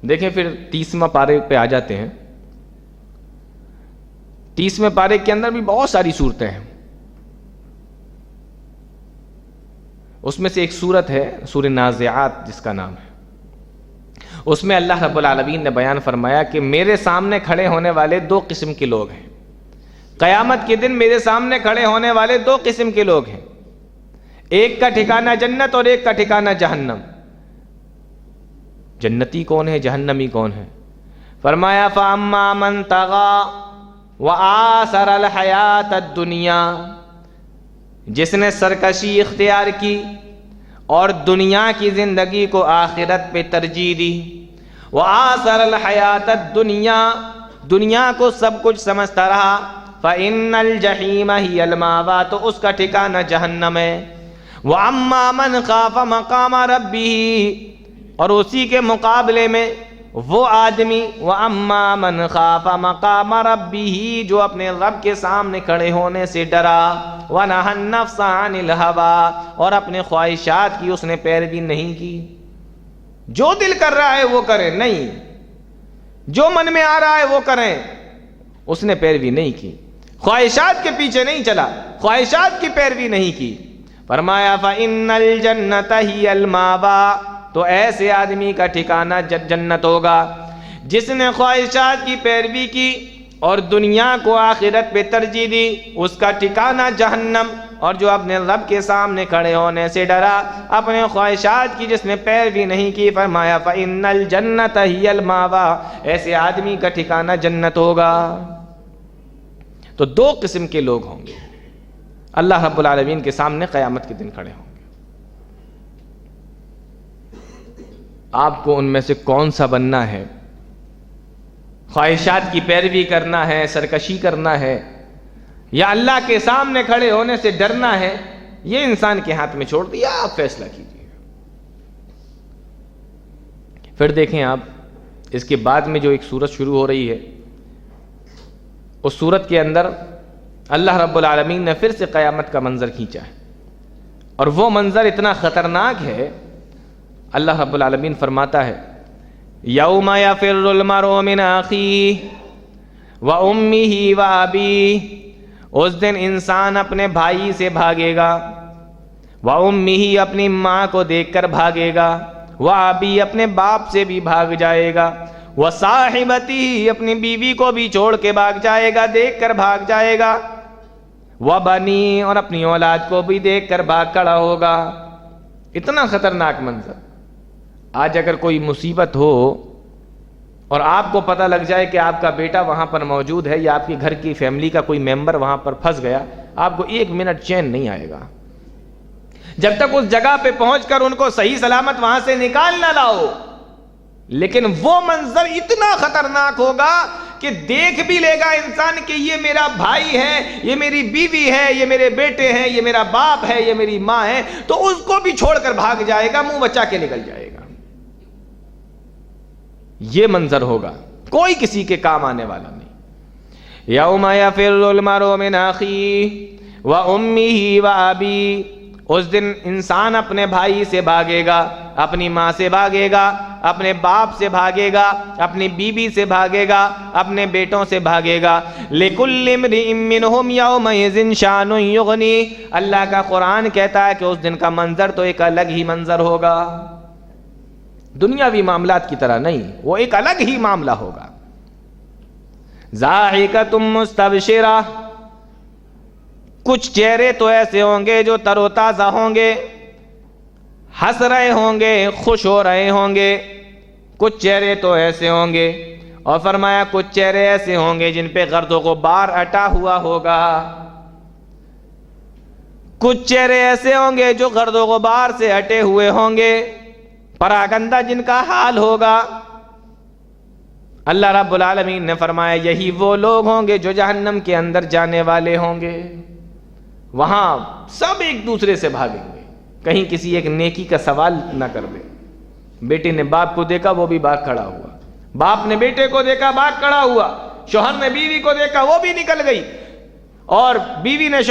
دیکھیں پھر 30واں پارے پہ آ جاتے ہیں. 30ویں پارے کے اندر بھی بہت ساری صورتیں ہیں. اس میں سے ایک صورت ہے سورہ نازعات جس کا نام ہے. اس میں اللہ رب العالمین نے بیان فرمایا کہ میرے سامنے کھڑے ہونے والے دو قسم کے لوگ ہیں. قیامت کے دن میرے سامنے کھڑے ہونے والے دو قسم کے لوگ ہیں. ایک کا ٹھکانہ جنت اور ایک کا ٹھکانہ جہنم. جنتی کون ہے, جہنمی کون ہے؟ فرمایا فَأَمَّا مَنْ طَغَى وَآثَرَ الْحَيَاةَ الدُّنْيَا, جس نے سرکشی اختیار کی اور دنیا کی زندگی کو آخرت پہ ترجیح دی. وَآثَرَ الْحَيَاةَ الدُّنْيَا, دنیا کو سب کچھ سمجھتا رہا. فَإِنَّ الْجَحِيمَ هِيَ الْمَأْوَىٰ, تو اس کا ٹھکانہ جہنم ہے. وَأَمَّا مَنْ خَافَ مَقَامَ رَبِّهِ, اور اسی کے مقابلے میں وہ آدمی وَأَمَّا مَنْ خَافَ مَقَامَ رَبِّهِ, جو اپنے رب کے سامنے کھڑے ہونے سے ڈرا. وَنَهَى النَّفْسَ عَنِ الْهَوَىٰ, اور اپنے خواہشات کی اس نے پیروی نہیں کی. جو دل کر رہا ہے وہ کرے, نہیں جو من میں آ رہا ہے وہ کریں, اس نے پیروی نہیں کی. خواہشات کے پیچھے نہیں چلا, خواہشات کی پیروی نہیں کی. فرمایا فَإِنَّ الْجَنَّةَ هِيَ الْمَأْوَىٰ, تو ایسے آدمی کا ٹھکانہ جنت ہوگا جس نے خواہشات کی پیروی کی اور دنیا کو آخرت پہ ترجیح دی. اس کا ٹھکانہ جہنم. اور جو اپنے رب کے سامنے کھڑے ہونے سے ڈرا, اپنے خواہشات کی جس نے پیروی نہیں کی, فرمایا فَإِنَّ الْجَنَّةَ هِيَ الْمَأْوَىٰ, ایسے آدمی کا ٹھکانہ جنت ہوگا. تو دو قسم کے لوگ ہوں گے اللہ رب العالمین کے سامنے قیامت کے دن کھڑے ہوں گے. آپ کو ان میں سے کون سا بننا ہے؟ خواہشات کی پیروی کرنا ہے, سرکشی کرنا ہے, یا اللہ کے سامنے کھڑے ہونے سے ڈرنا ہے؟ یہ انسان کے ہاتھ میں چھوڑ دیا, آپ فیصلہ کیجیے. پھر دیکھیں آپ اس کے بعد میں جو ایک سورت شروع ہو رہی ہے, اس سورت کے اندر اللہ رب العالمین نے پھر سے قیامت کا منظر کھینچا ہے, اور وہ منظر اتنا خطرناک ہے. اللہ رب العالمین فرماتا ہے یوم یفر المرء من اخیہ وامہ وابیہ, اس دن انسان اپنے بھائی سے بھاگے گا, وامہ, اپنی ماں کو دیکھ کر بھاگے گا, وابی, اپنے باپ سے بھی بھاگ جائے گا, وصاحبتہ, اپنی بیوی کو بھی چھوڑ کے بھاگ جائے گا, دیکھ کر بھاگ جائے گا, وبنی, اور اپنی اولاد کو بھی دیکھ کر بھاگ کھڑا ہوگا. اتنا خطرناک منظر. آج اگر کوئی مصیبت ہو اور آپ کو پتہ لگ جائے کہ آپ کا بیٹا وہاں پر موجود ہے, یا آپ کے گھر کی فیملی کا کوئی ممبر وہاں پر پھنس گیا, آپ کو ایک منٹ چین نہیں آئے گا جب تک اس جگہ پہ پہنچ کر ان کو صحیح سلامت وہاں سے نکال نہ لاؤ. لیکن وہ منظر اتنا خطرناک ہوگا کہ دیکھ بھی لے گا انسان کہ یہ میرا بھائی ہے, یہ میری بیوی ہے, یہ میرے بیٹے ہیں, یہ میرا باپ ہے, یہ میری ماں ہے, تو اس کو بھی چھوڑ کر بھاگ جائے گا, منہ بچا کے نکل جائے گا. یہ منظر ہوگا, کوئی کسی کے کام آنے والا نہیں. یوم یفر المرء من اخیہ وامہ وابیہ, اس دن انسان اپنے بھائی سے بھاگے گا, اپنی ماں سے بھاگے گا, اپنے باپ سے بھاگے گا, اپنی بیوی سے بھاگے گا, اپنے بیٹوں سے بھاگے گا. لِكُلِّ امْرِئٍ مِّنْهُمْ يَوْمَئِذٍ شَأْنٌ يُغْنِيهِ, اللہ کا قرآن کہتا ہے کہ اس دن کا منظر تو ایک الگ ہی منظر ہوگا, دنیاوی معاملات کی طرح نہیں, وہ ایک الگ ہی معاملہ ہوگا. ضاحکۃ مستبشرہ, کچھ چہرے تو ایسے ہوں گے جو تر و تازہ ہوں گے, ہنس رہے ہوں گے, خوش ہو رہے ہوں گے. کچھ چہرے تو ایسے ہوں گے, اور فرمایا کچھ چہرے ایسے ہوں گے جن پہ گرد و غبار اٹا ہوا ہوگا. کچھ چہرے ایسے ہوں گے جو گرد و غبار سے ہٹے ہوئے ہوں گے, پراگندہ جن کا حال ہوگا. اللہ رب العالمین نے فرمایا یہی وہ لوگ ہوں گے جو جہنم کے اندر جانے والے ہوں گے. وہاں سب ایک دوسرے سے بھاگیں گے, کہیں کسی ایک نیکی کا سوال نہ کر دے. بیٹے نے باپ کو دیکھا, وہ بھی بھاگ کھڑا ہوا, باپ نے بیٹے کو دیکھا, بھاگ کھڑا ہوا, شوہر نے بیوی کو دیکھا, وہ بھی نکل گئی, اور بیوی نے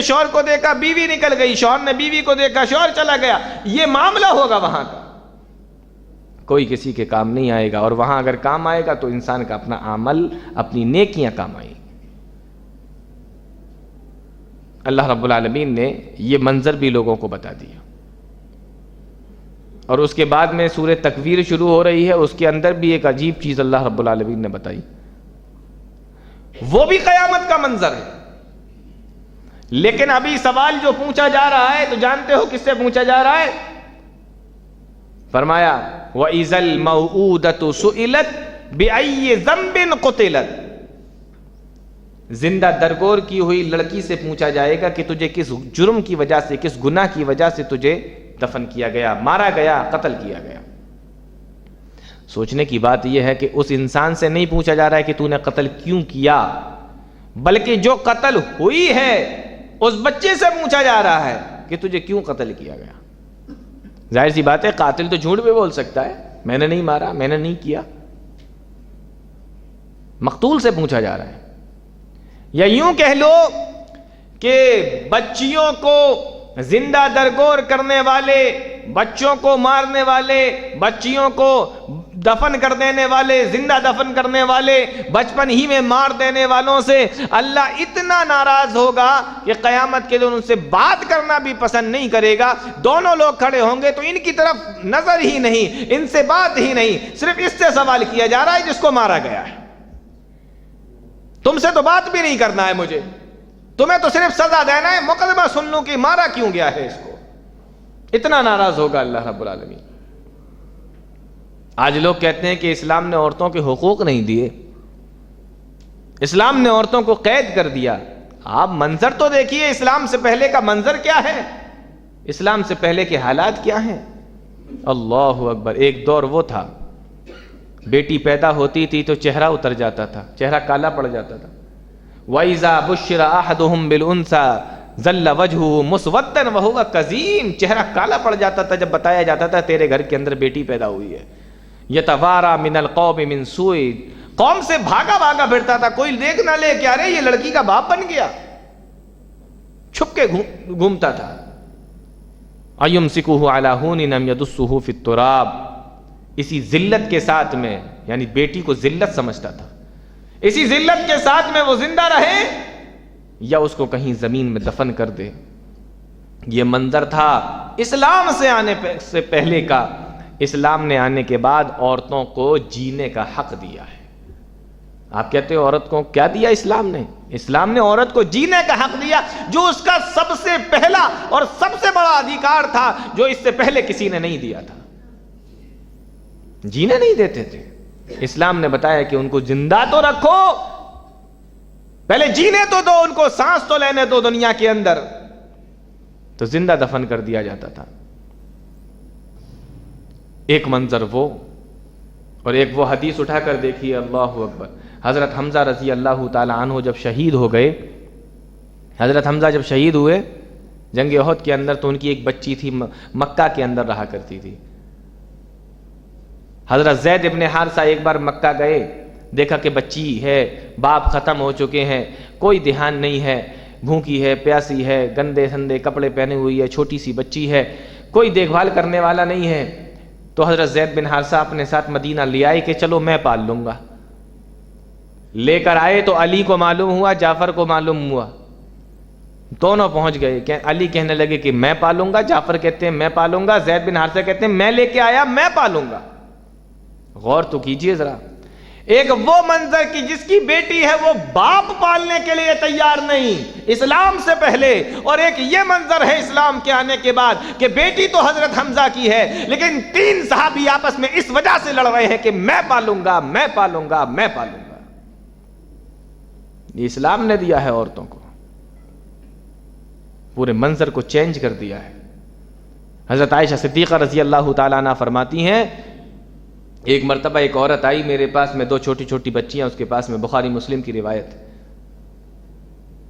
شوہر کو دیکھا, بیوی نکل گئی, شوہر نے بیوی کو دیکھا, شوہر چلا گیا. یہ معاملہ ہوگا وہاں کا. کوئی کسی کے کام نہیں آئے گا، اور وہاں اگر کام آئے گا تو انسان کا اپنا عمل، اپنی نیکیاں کام آئیں گی۔ اللہ رب العالمین نے یہ منظر بھی لوگوں کو بتا دیا، اور اس کے بعد میں سورہ تکویر شروع ہو رہی ہے، اس کے اندر بھی ایک عجیب چیز اللہ رب العالمین نے بتائی، وہ بھی قیامت کا منظر ہے۔ لیکن ابھی سوال جو پوچھا جا رہا ہے تو جانتے ہو کس سے پوچھا جا رہا ہے؟ فرمایا وَإِذَا الْمَوْءُودَةُ سُئِلَتْ بِأَيِّ ذَنبٍ قُتِلَتْ، زندہ درگور کی ہوئی لڑکی سے پوچھا جائے گا کہ تجھے کس جرم کی وجہ سے، کس گناہ کی وجہ سے تجھے دفن کیا گیا، مارا گیا، قتل کیا گیا۔ سوچنے کی بات یہ ہے کہ اس انسان سے نہیں پوچھا جا رہا ہے کہ تو نے قتل کیوں کیا، بلکہ جو قتل ہوئی ہے اس بچے سے پوچھا جا رہا ہے کہ تجھے کیوں قتل کیا گیا۔ ظاہر سی بات ہے قاتل تو جھوٹ بھی بول سکتا ہے، میں نے نہیں مارا، میں نے نہیں کیا۔ مقتول سے پوچھا جا رہا ہے، یا یوں کہہ لو کہ بچیوں کو زندہ درگور کرنے والے، بچوں کو مارنے والے، بچیوں کو دفن کر دینے والے، زندہ دفن کرنے والے، بچپن ہی میں مار دینے والوں سے اللہ اتنا ناراض ہوگا کہ قیامت کے دن ان سے بات کرنا بھی پسند نہیں کرے گا۔ دونوں لوگ کھڑے ہوں گے تو ان کی طرف نظر ہی نہیں، ان سے بات ہی نہیں، صرف اس سے سوال کیا جا رہا ہے جس کو مارا گیا ہے۔ تم سے تو بات بھی نہیں کرنا ہے مجھے، تمہیں تو صرف سزا دینا ہے، مقدمہ سن لوں کہ مارا کیوں گیا ہے اس کو۔ اتنا ناراض ہوگا اللہ رب العالمین۔ آج لوگ کہتے ہیں کہ اسلام نے عورتوں کے حقوق نہیں دیے، اسلام نے عورتوں کو قید کر دیا۔ آپ منظر تو دیکھیے، اسلام سے پہلے کا منظر کیا ہے، اسلام سے پہلے کے حالات کیا ہیں۔ اللہ اکبر، ایک دور وہ تھا بیٹی پیدا ہوتی تھی تو چہرہ اتر جاتا تھا، چہرہ کالا پڑ جاتا تھا۔ وَإِذَا بُشِّرَ أَحَدُهُمْ بِالْأُنثَىٰ ظَلَّ وَجْهُهُ مُسْوَدًّا وَهُوَ كَظِيمٌ، چہرہ کالا پڑ جاتا تھا جب بتایا جاتا تھا تیرے گھر کے اندر بیٹی پیدا ہوئی ہے۔ يَتَوَارَىٰ مِنَ الْقَوْمِ مِنْ سُوءِ، قوم سے بھاگا بھاگا پھرتا تھا، کوئی دیکھ نہ لے کہ ارے یہ لڑکی کا باپ بن گیا، چھپ کے گھومتا تھا۔ أَيُمْسِكُهُ عَلَىٰ هُونٍ أَمْ يَدُسُّهُ فِي التُّرَابِ، اسی ذلت کے ساتھ میں، یعنی بیٹی کو ذلت سمجھتا تھا، اسی ذلت کے ساتھ میں وہ زندہ رہے یا اس کو کہیں زمین میں دفن کر دے۔ یہ منظر تھا اسلام سے آنے سے پہلے کا۔ اسلام نے آنے کے بعد عورتوں کو جینے کا حق دیا ہے۔ آپ کہتے ہو عورت کو کیا دیا اسلام نے؟ اسلام نے عورت کو جینے کا حق دیا، جو اس کا سب سے پہلا اور سب سے بڑا ادھیکار تھا، جو اس سے پہلے کسی نے نہیں دیا تھا۔ جینے نہیں دیتے تھے، اسلام نے بتایا کہ ان کو زندہ تو رکھو، پہلے جینے تو دو، ان کو سانس تو لینے دو دنیا کے اندر، تو زندہ دفن کر دیا جاتا تھا۔ ایک منظر وہ، اور ایک وہ حدیث اٹھا کر دیکھیے، اللہ اکبر۔ حضرت حمزہ رضی اللہ تعالی عنہ جب شہید ہو گئے، حضرت حمزہ جب شہید ہوئے جنگ احد کے اندر، تو ان کی ایک بچی تھی مکہ کے اندر رہا کرتی تھی۔ حضرت زید ابن حارثہ ایک بار مکہ گئے، دیکھا کہ بچی ہے، باپ ختم ہو چکے ہیں، کوئی دھیان نہیں ہے، بھوکی ہے، پیاسی ہے، گندے سندے کپڑے پہنے ہوئی ہے، چھوٹی سی بچی ہے، کوئی دیکھ بھال کرنے والا نہیں ہے۔ تو حضرت زید بن حارثہ اپنے ساتھ مدینہ لے آئے کہ چلو میں پال لوں گا۔ لے کر آئے تو علی کو معلوم ہوا، جعفر کو معلوم ہوا، دونوں پہنچ گئے کہ علی کہنے لگے کہ میں پالوں گا، جعفر کہتے ہیں میں پالوں گا، زید بن حارثہ کہتے ہیں میں لے کے آیا، میں پالوں گا۔ غور تو کیجئے ذرا، ایک وہ منظر کی جس کی بیٹی ہے وہ باپ پالنے کے لیے تیار نہیں اسلام سے پہلے، اور ایک یہ منظر ہے اسلام کے آنے کے بعد کہ بیٹی تو حضرت حمزہ کی ہے، لیکن تین صحابی آپس میں اس وجہ سے لڑ رہے ہیں کہ میں پالوں گا، میں پالوں گا، میں پالوں گا۔ یہ اسلام نے دیا ہے عورتوں کو، پورے منظر کو چینج کر دیا ہے۔ حضرت عائشہ صدیقہ رضی اللہ تعالیٰ عنہ فرماتی ہیں، ایک مرتبہ ایک عورت آئی میرے پاس میں، دو چھوٹی چھوٹی بچیاں اس کے پاس میں، بخاری مسلم کی روایت۔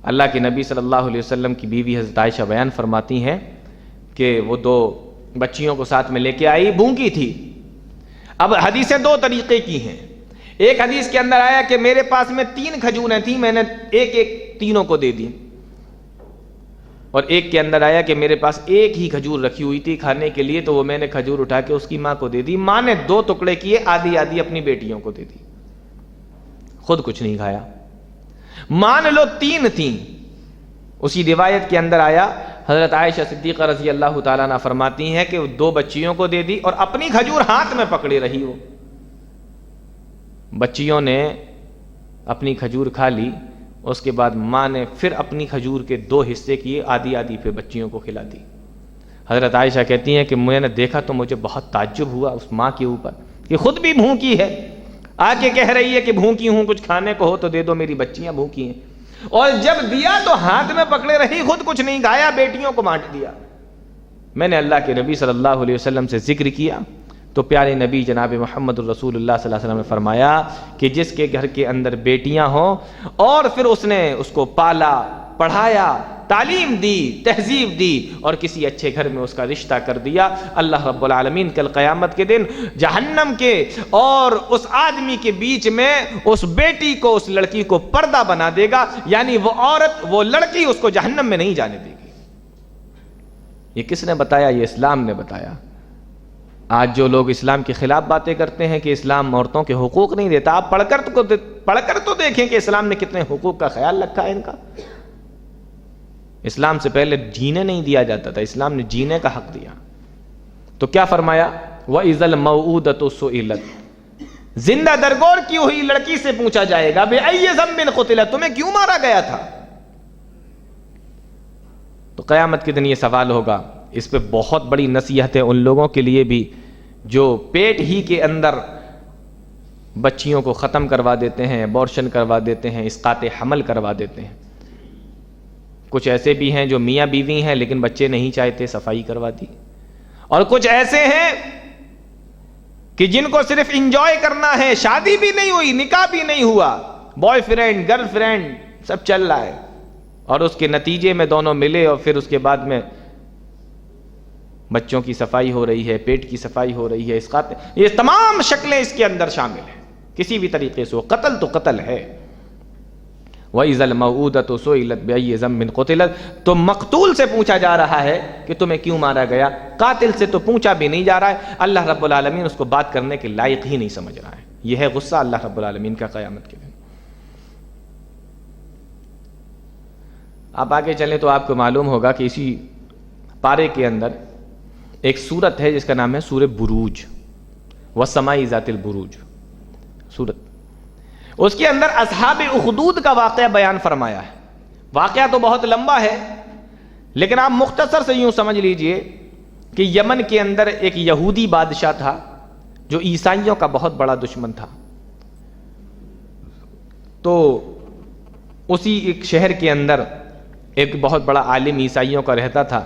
اللہ کے نبی صلی اللہ علیہ وسلم کی بیوی حضرت عائشہ بیان فرماتی ہیں کہ وہ دو بچیوں کو ساتھ میں لے کے آئی، بھوکی تھی۔ اب حدیثیں دو طریقے کی ہیں، ایک حدیث کے اندر آیا کہ میرے پاس میں 3 کھجوریں تھیں، میں نے ایک ایک تینوں کو دے دی۔ اور ایک کے اندر آیا کہ میرے پاس ایک ہی کھجور رکھی ہوئی تھی کھانے کے لیے، تو وہ میں نے کھجور اٹھا کے اس کی ماں کو دے دی، ماں نے 2 ٹکڑے کیے، آدھی آدھی اپنی بیٹیوں کو دے دی، خود کچھ نہیں کھایا۔ مان لو 3 تھیں، اسی روایت کے اندر آیا حضرت عائشہ صدیقہ رضی اللہ تعالیٰ عنہ فرماتی ہیں کہ 2 بچیوں کو دے دی اور اپنی کھجور ہاتھ میں پکڑی رہی ہو۔ بچیوں نے اپنی کھجور کھا لی، اس کے بعد ماں نے پھر اپنی کھجور کے 2 حصے کیے، آدھی آدھی پھر بچیوں کو کھلا دی۔ حضرت عائشہ کہتی ہیں کہ میں نے دیکھا تو مجھے بہت تعجب ہوا اس ماں کے اوپر کہ خود بھی بھوکی ہے، آ کے کہہ رہی ہے کہ بھوکی ہوں، کچھ کھانے کو ہو تو دے دو، میری بچیاں بھوکی ہیں، اور جب دیا تو ہاتھ میں پکڑے رہی، خود کچھ نہیں کھایا، بیٹیوں کو بانٹ دیا۔ میں نے اللہ کے نبی صلی اللہ علیہ وسلم سے ذکر کیا تو پیارے نبی جناب محمد الرسول اللہ صلی اللہ علیہ وسلم نے فرمایا کہ جس کے گھر کے اندر بیٹیاں ہوں اور پھر اس نے اس کو پالا، پڑھایا، تعلیم دی، تہذیب دی اور کسی اچھے گھر میں اس کا رشتہ کر دیا، اللہ رب العالمین کل قیامت کے دن جہنم کے اور اس آدمی کے بیچ میں اس بیٹی کو، اس لڑکی کو پردہ بنا دے گا، یعنی وہ عورت، وہ لڑکی اس کو جہنم میں نہیں جانے دے گی۔ یہ کس نے بتایا؟ یہ اسلام نے بتایا۔ آج جو لوگ اسلام کے خلاف باتیں کرتے ہیں کہ اسلام عورتوں کے حقوق نہیں دیتا، آپ پڑھ کر تو دیکھیں کہ اسلام نے کتنے حقوق کا خیال رکھا ہے ان کا۔ اسلام سے پہلے جینے نہیں دیا جاتا تھا، اسلام نے جینے کا حق دیا۔ تو کیا فرمایا؟ وَإِذَا الْمَوْءُودَةُ سُئِلَتْ، زندہ درگور کی ہوئی لڑکی سے پوچھا جائے گا بِأَيِّ ذَنبٍ قُتِلَتْ، تمہیں کیوں مارا گیا تھا؟ تو قیامت کے دن یہ سوال ہوگا۔ اس پہ بہت بڑی نصیحت ہے ان لوگوں کے لیے بھی جو پیٹ ہی کے اندر بچیوں کو ختم کروا دیتے ہیں، ابورشن کروا دیتے ہیں، اسقاط حمل کروا دیتے ہیں۔ کچھ ایسے بھی ہیں جو میاں بیوی ہیں لیکن بچے نہیں چاہتے، صفائی کروا دی، اور کچھ ایسے ہیں کہ جن کو صرف انجوائے کرنا ہے، شادی بھی نہیں ہوئی، نکاح بھی نہیں ہوا، بوائے فرینڈ گرل فرینڈ سب چل رہا ہے، اور اس کے نتیجے میں دونوں ملے اور پھر اس کے بعد میں بچوں کی صفائی ہو رہی ہے، پیٹ کی صفائی ہو رہی ہے، اسقاط، یہ تمام شکلیں اس کے اندر شامل ہیں کسی بھی طریقے سے۔ قتل تو قتل ہے۔ وَإِذَا الْمَوْءُودَةُ سُئِلَتْ بِأَيِّ ذَنبٍ قُتِلَتْ، تو مقتول سے پوچھا جا رہا ہے کہ تمہیں کیوں مارا گیا، قاتل سے تو پوچھا بھی نہیں جا رہا ہے۔ اللہ رب العالمین اس کو بات کرنے کے لائق ہی نہیں سمجھ رہا ہے۔ یہ ہے غصہ اللہ رب العالمین کا قیامت کے دن۔ آپ آگے چلیں تو آپ کو معلوم ہوگا کہ اسی پارے کے اندر ایک سورت ہے جس کا نام ہے سورہ بروج، وَالسَّمَاءِ ذَاتِ الْبُرُوج سورت۔ اس کے اندر اصحاب اخدود کا واقعہ بیان فرمایا ہے۔ واقعہ تو بہت لمبا ہے لیکن آپ مختصر سے یوں سمجھ لیجئے کہ یمن کے اندر ایک یہودی بادشاہ تھا جو عیسائیوں کا بہت بڑا دشمن تھا۔ تو اسی ایک شہر کے اندر ایک بہت بڑا عالم عیسائیوں کا رہتا تھا۔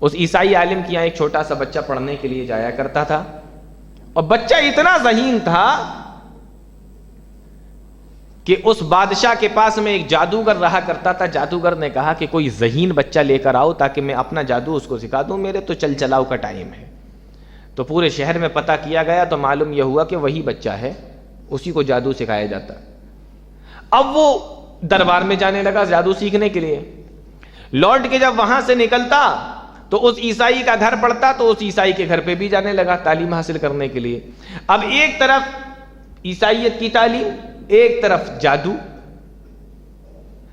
اس عیسائی عالم کے یہاں ایک چھوٹا سا بچہ پڑھنے کے لیے جایا کرتا تھا، اور بچہ اتنا ذہین تھا کہ اس بادشاہ کے پاس میں ایک جادوگر رہا کرتا تھا۔ جادوگر نے کہا کہ کوئی ذہین بچہ لے کر آؤ تاکہ میں اپنا جادو اس کو سکھا دوں، میرے تو چل چلاؤ کا ٹائم ہے۔ تو پورے شہر میں پتہ کیا گیا تو معلوم یہ ہوا کہ وہی بچہ ہے، اسی کو جادو سکھایا جاتا۔ اب وہ دربار میں جانے لگا جادو سیکھنے کے لیے۔ لوٹ کے جب وہاں سے نکلتا تو اس عیسائی کا گھر پڑتا تو اس عیسائی کے گھر پہ بھی جانے لگا تعلیم حاصل کرنے کے لیے۔ اب ایک طرف عیسائیت کی تعلیم، ایک طرف جادو،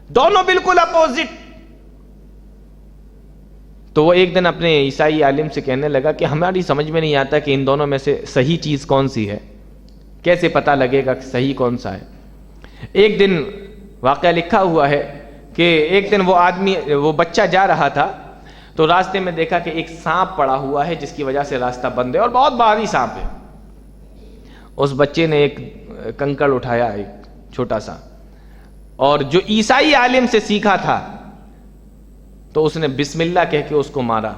دونوں بالکل اپوزٹ۔ تو وہ ایک دن اپنے عیسائی عالم سے کہنے لگا کہ ہماری سمجھ میں نہیں آتا کہ ان دونوں میں سے صحیح چیز کون سی ہے، کیسے پتہ لگے گا کہ صحیح کون سا ہے۔ ایک دن واقعہ لکھا ہوا ہے کہ ایک دن وہ بچہ جا رہا تھا تو راستے میں دیکھا کہ ایک سانپ پڑا ہوا ہے جس کی وجہ سے راستہ بند ہے اور بہت بھاری سانپ ہے۔ اس بچے نے ایک کنکڑ اٹھایا، ایک چھوٹا سا، اور جو عیسائی عالم سے سیکھا تھا تو اس نے بسم اللہ کہہ کے اس کو مارا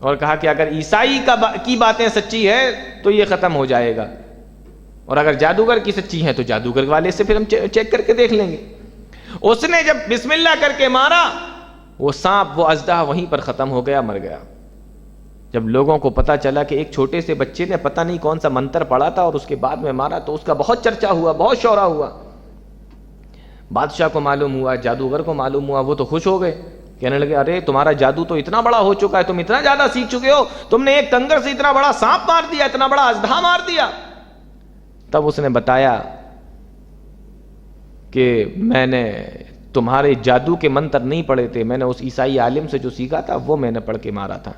اور کہا کہ اگر عیسائی کی باتیں سچی ہے تو یہ ختم ہو جائے گا، اور اگر جادوگر کی سچی ہے تو جادوگر والے سے پھر ہم چیک کر کے دیکھ لیں گے۔ اس نے جب بسم اللہ کر کے مارا، وہ سانپ، وہ اژدہا وہیں پر ختم ہو گیا، مر گیا۔ جب لوگوں کو پتا چلا کہ ایک چھوٹے سے بچے نے پتہ نہیں کون سا منتر پڑھا تھا اور اس کے بعد میں مارا تو اس کا بہت چرچا ہوا، بہت شہرا ہوا۔ بادشاہ کو معلوم ہوا، جادوگر کو معلوم ہوا، وہ تو خوش ہو گئے کہنے لگے ارے تمہارا جادو تو اتنا بڑا ہو چکا ہے، تم اتنا زیادہ سیکھ چکے ہو، تم نے ایک کنگر سے اتنا بڑا سانپ مار دیا، اتنا بڑا اژدہا مار دیا۔ تب اس نے بتایا کہ میں نے تمہارے جادو کے منتر نہیں پڑھے تھے، میں نے اس عیسائی عالم سے جو سیکھا تھا وہ میں نے پڑھ کے مارا تھا۔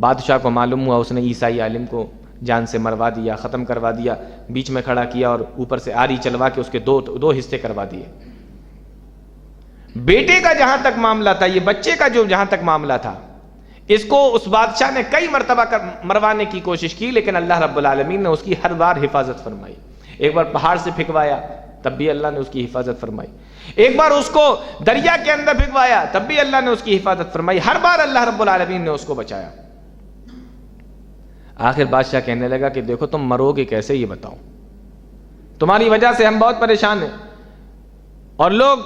بادشاہ کو معلوم ہوا، اس نے عیسائی عالم کو جان سے مروا دیا، ختم کروا دیا، بیچ میں کھڑا کیا اور اوپر سے آری چلوا کے اس کے دو حصے کروا دیے۔ بیٹے کا جہاں تک معاملہ تھا، یہ بچے کا جو جہاں تک معاملہ تھا، اس کو اس بادشاہ نے کئی مرتبہ مروانے کی کوشش کی، لیکن اللہ رب العالمین نے اس کی ہر بار حفاظت فرمائی۔ ایک بار پہاڑ سے پھینکوایا تب بھی اللہ نے اس کی حفاظت فرمائی، ایک بار اس کو دریا کے اندر پھینکوایا تب بھی اللہ نے اس کی حفاظت فرمائی، ہر بار اللہ رب العالمین نے اس کو بچایا۔ آخر بادشاہ کہنے لگا کہ دیکھو تم مرو گے کیسے یہ بتاؤ، تمہاری وجہ سے ہم بہت پریشان ہیں، اور لوگ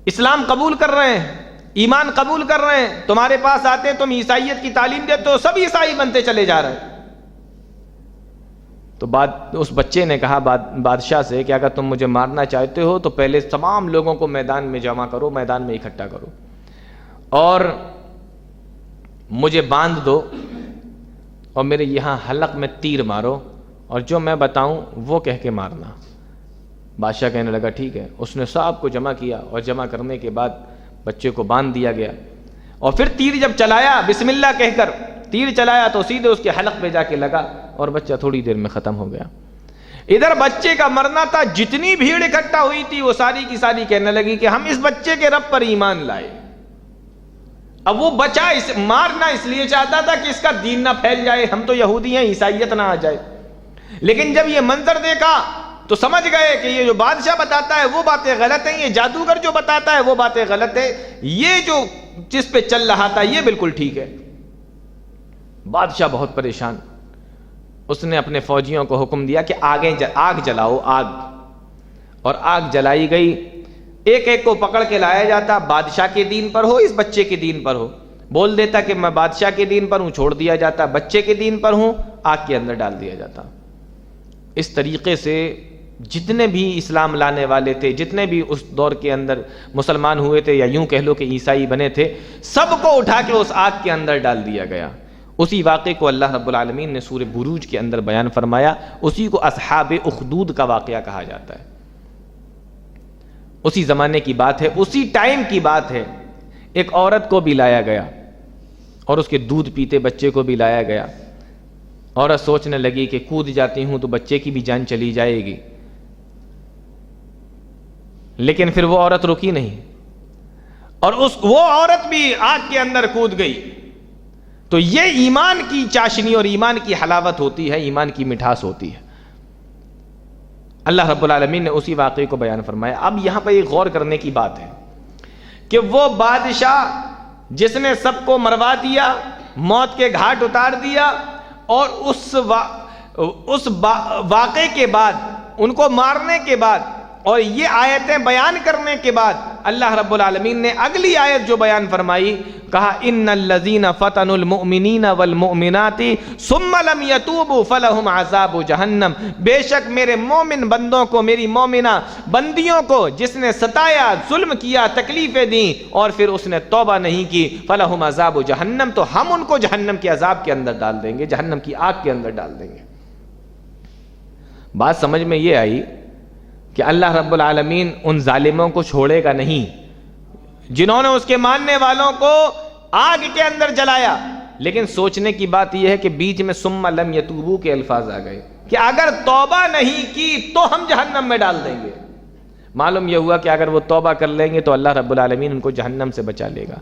اسلام قبول کر رہے ہیں، ایمان قبول کر رہے ہیں، تمہارے پاس آتے ہیں، تم عیسائیت کی تعلیم دیتے ہو، سب عیسائی بنتے چلے جا رہے ہیں۔ تو اس بچے نے کہا بادشاہ سے کہ اگر تم مجھے مارنا چاہتے ہو تو پہلے تمام لوگوں کو میدان میں جمع کرو، میدان میں اکٹھا کرو، اور مجھے باندھ دو اور میرے یہاں حلق میں تیر مارو، اور جو میں بتاؤں وہ کہہ کے مارنا۔ بادشاہ کہنے لگا ٹھیک ہے۔ اس نے سب کو جمع کیا، اور جمع کرنے کے بعد بچے کو باندھ دیا گیا، اور پھر تیر جب چلایا بسم اللہ کہہ کر تیر چلایا تو سیدھے اس کے حلق پہ جا کے لگا، اور بچہ تھوڑی دیر میں ختم ہو گیا۔ ادھر بچے کا مرنا تھا، جتنی بھیڑ اکٹھا ہوئی تھی وہ ساری کی ساری کہنے لگی کہ ہم اس بچے کے رب پر ایمان لائے۔ اب وہ بچہ مارنا اس لیے چاہتا تھا کہ اس کا دین نہ پھیل جائے، ہم تو یہودی ہیں، عیسائیت نہ آ جائے، لیکن جب یہ منظر دیکھا تو سمجھ گئے کہ یہ جو بادشاہ بتاتا ہے وہ باتیں غلط ہیں، یہ جادوگر جو بتاتا ہے وہ باتیں غلط ہیں، یہ جو جس پہ چل رہا تھا یہ بالکل ٹھیک ہے۔ بادشاہ بہت پریشان، اس نے اپنے فوجیوں کو حکم دیا کہ آگ جلاؤ، آگ، اور آگ جلائی گئی، ایک ایک کو پکڑ کے لایا جاتا، بادشاہ کے دین پر ہو اس بچے کے دین پر ہو، بول دیتا کہ میں بادشاہ کے دین پر ہوں، چھوڑ دیا جاتا، بچے کے دین پر ہوں، آگ کے اندر ڈال دیا جاتا۔ اس طریقے سے جتنے بھی اسلام لانے والے تھے، جتنے بھی اس دور کے اندر مسلمان ہوئے تھے، یا یوں کہہ لو کہ عیسائی بنے تھے، سب کو اٹھا کے اس آگ کے اندر ڈال دیا گیا۔ اسی واقعے کو اللہ رب العالمین نے سورہ بروج کے اندر بیان فرمایا، اسی کو اصحاب اخدود کا واقعہ کہا جاتا ہے۔ اسی زمانے کی بات ہے، اسی ٹائم کی بات ہے۔ ایک عورت کو بھی لایا گیا اور اس کے دودھ پیتے بچے کو بھی لایا گیا۔ عورت سوچنے لگی کہ کود جاتی ہوں تو بچے کی بھی جان چلی جائے گی، لیکن پھر وہ عورت رکی نہیں، اور وہ عورت بھی آگ کے اندر کود گئی۔ تو یہ ایمان کی چاشنی اور ایمان کی حلاوت ہوتی ہے، ایمان کی مٹھاس ہوتی ہے۔ اللہ رب العالمین نے اسی واقعے کو بیان فرمایا۔ اب یہاں پہ ایک غور کرنے کی بات ہے کہ وہ بادشاہ جس نے سب کو مروا دیا، موت کے گھاٹ اتار دیا، اور اس واقعے کے بعد، ان کو مارنے کے بعد اور یہ آیتیں بیان کرنے کے بعد، اللہ رب العالمین نے اگلی آیت جو بیان فرمائی، کہا ان الذین فتنوا المؤمنین والمؤمنات ثم لم یتوبوا فلہم عذاب جہنم، بے شک میرے مومن بندوں کو، میری مومنہ بندیوں کو جس نے ستایا، ظلم کیا، تکلیفیں دیں، اور پھر اس نے توبہ نہیں کی، فلہم عذاب جہنم، تو ہم ان کو جہنم کے عذاب کے اندر ڈال دیں گے، جہنم کی آگ کے اندر ڈال دیں گے۔ بات سمجھ میں یہ آئی کہ اللہ رب العالمین ان ظالموں کو چھوڑے گا نہیں جنہوں نے اس کے ماننے والوں کو آگ کے اندر جلایا، لیکن سوچنے کی بات یہ ہے کہ بیچ میں ثم لم یتوبوا کے الفاظ آ گئے کہ اگر توبہ نہیں کی تو ہم جہنم میں ڈال دیں گے۔ معلوم یہ ہوا کہ اگر وہ توبہ کر لیں گے تو اللہ رب العالمین ان کو جہنم سے بچا لے گا۔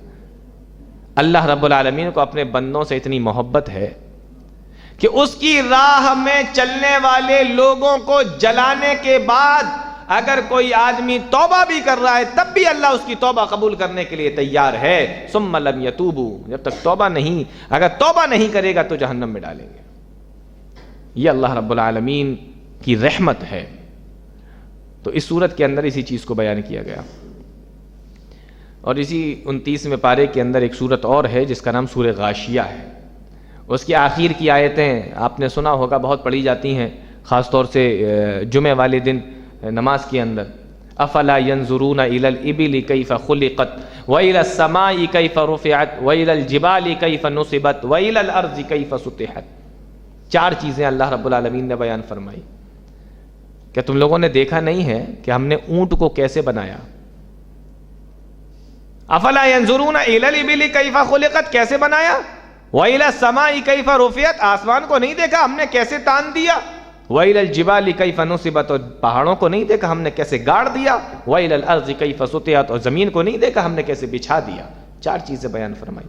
اللہ رب العالمین کو اپنے بندوں سے اتنی محبت ہے کہ اس کی راہ میں چلنے والے لوگوں کو جلانے کے بعد اگر کوئی آدمی توبہ بھی کر رہا ہے تب بھی اللہ اس کی توبہ قبول کرنے کے لیے تیار ہے۔ ثم لم یتوبوا، جب تک توبہ نہیں، اگر توبہ نہیں کرے گا تو جہنم میں ڈالیں گے۔ یہ اللہ رب العالمین کی رحمت ہے۔ تو اس صورت کے اندر اسی چیز کو بیان کیا گیا، اور اسی 29ویں پارے کے اندر ایک صورت اور ہے جس کا نام سورہ غاشیہ ہے۔ اس کی آخر کی آیتیں آپ نے سنا ہوگا، بہت پڑھی جاتی ہیں، خاص طور سے جمعہ والے دن نماز کے اندر۔ افلا ينظرون الى الابل كيف خلقت والى السماء كيف رفعت والى الجبال كيف نصبت والى الارض كيف سطحت. چار چیزیں اللہ رب العالمین نے بیان فرمائی. کیا تم لوگوں نے دیکھا نہیں ہے کہ ہم نے اونٹ کو کیسے بنایا؟ افلا ينظرون الى الابل كيف خلقت، کیسے بنایا؟ والى السماء كيف رفعت، آسمان کو نہیں دیکھا ہم نے کیسے تان دیا؟ وَإِلَى الْجِبَالِ كَيْفَ نُصِبَتْ، اور پہاڑوں کو نہیں دیکھا ہم نے کیسے گاڑ دیا؟ وَإِلَى الْأَرْضِ كَيْفَ سُطِحَتْ، اور زمین کو نہیں دیکھا ہم نے کیسے بچھا دیا؟ چار چیزیں بیان فرمائی.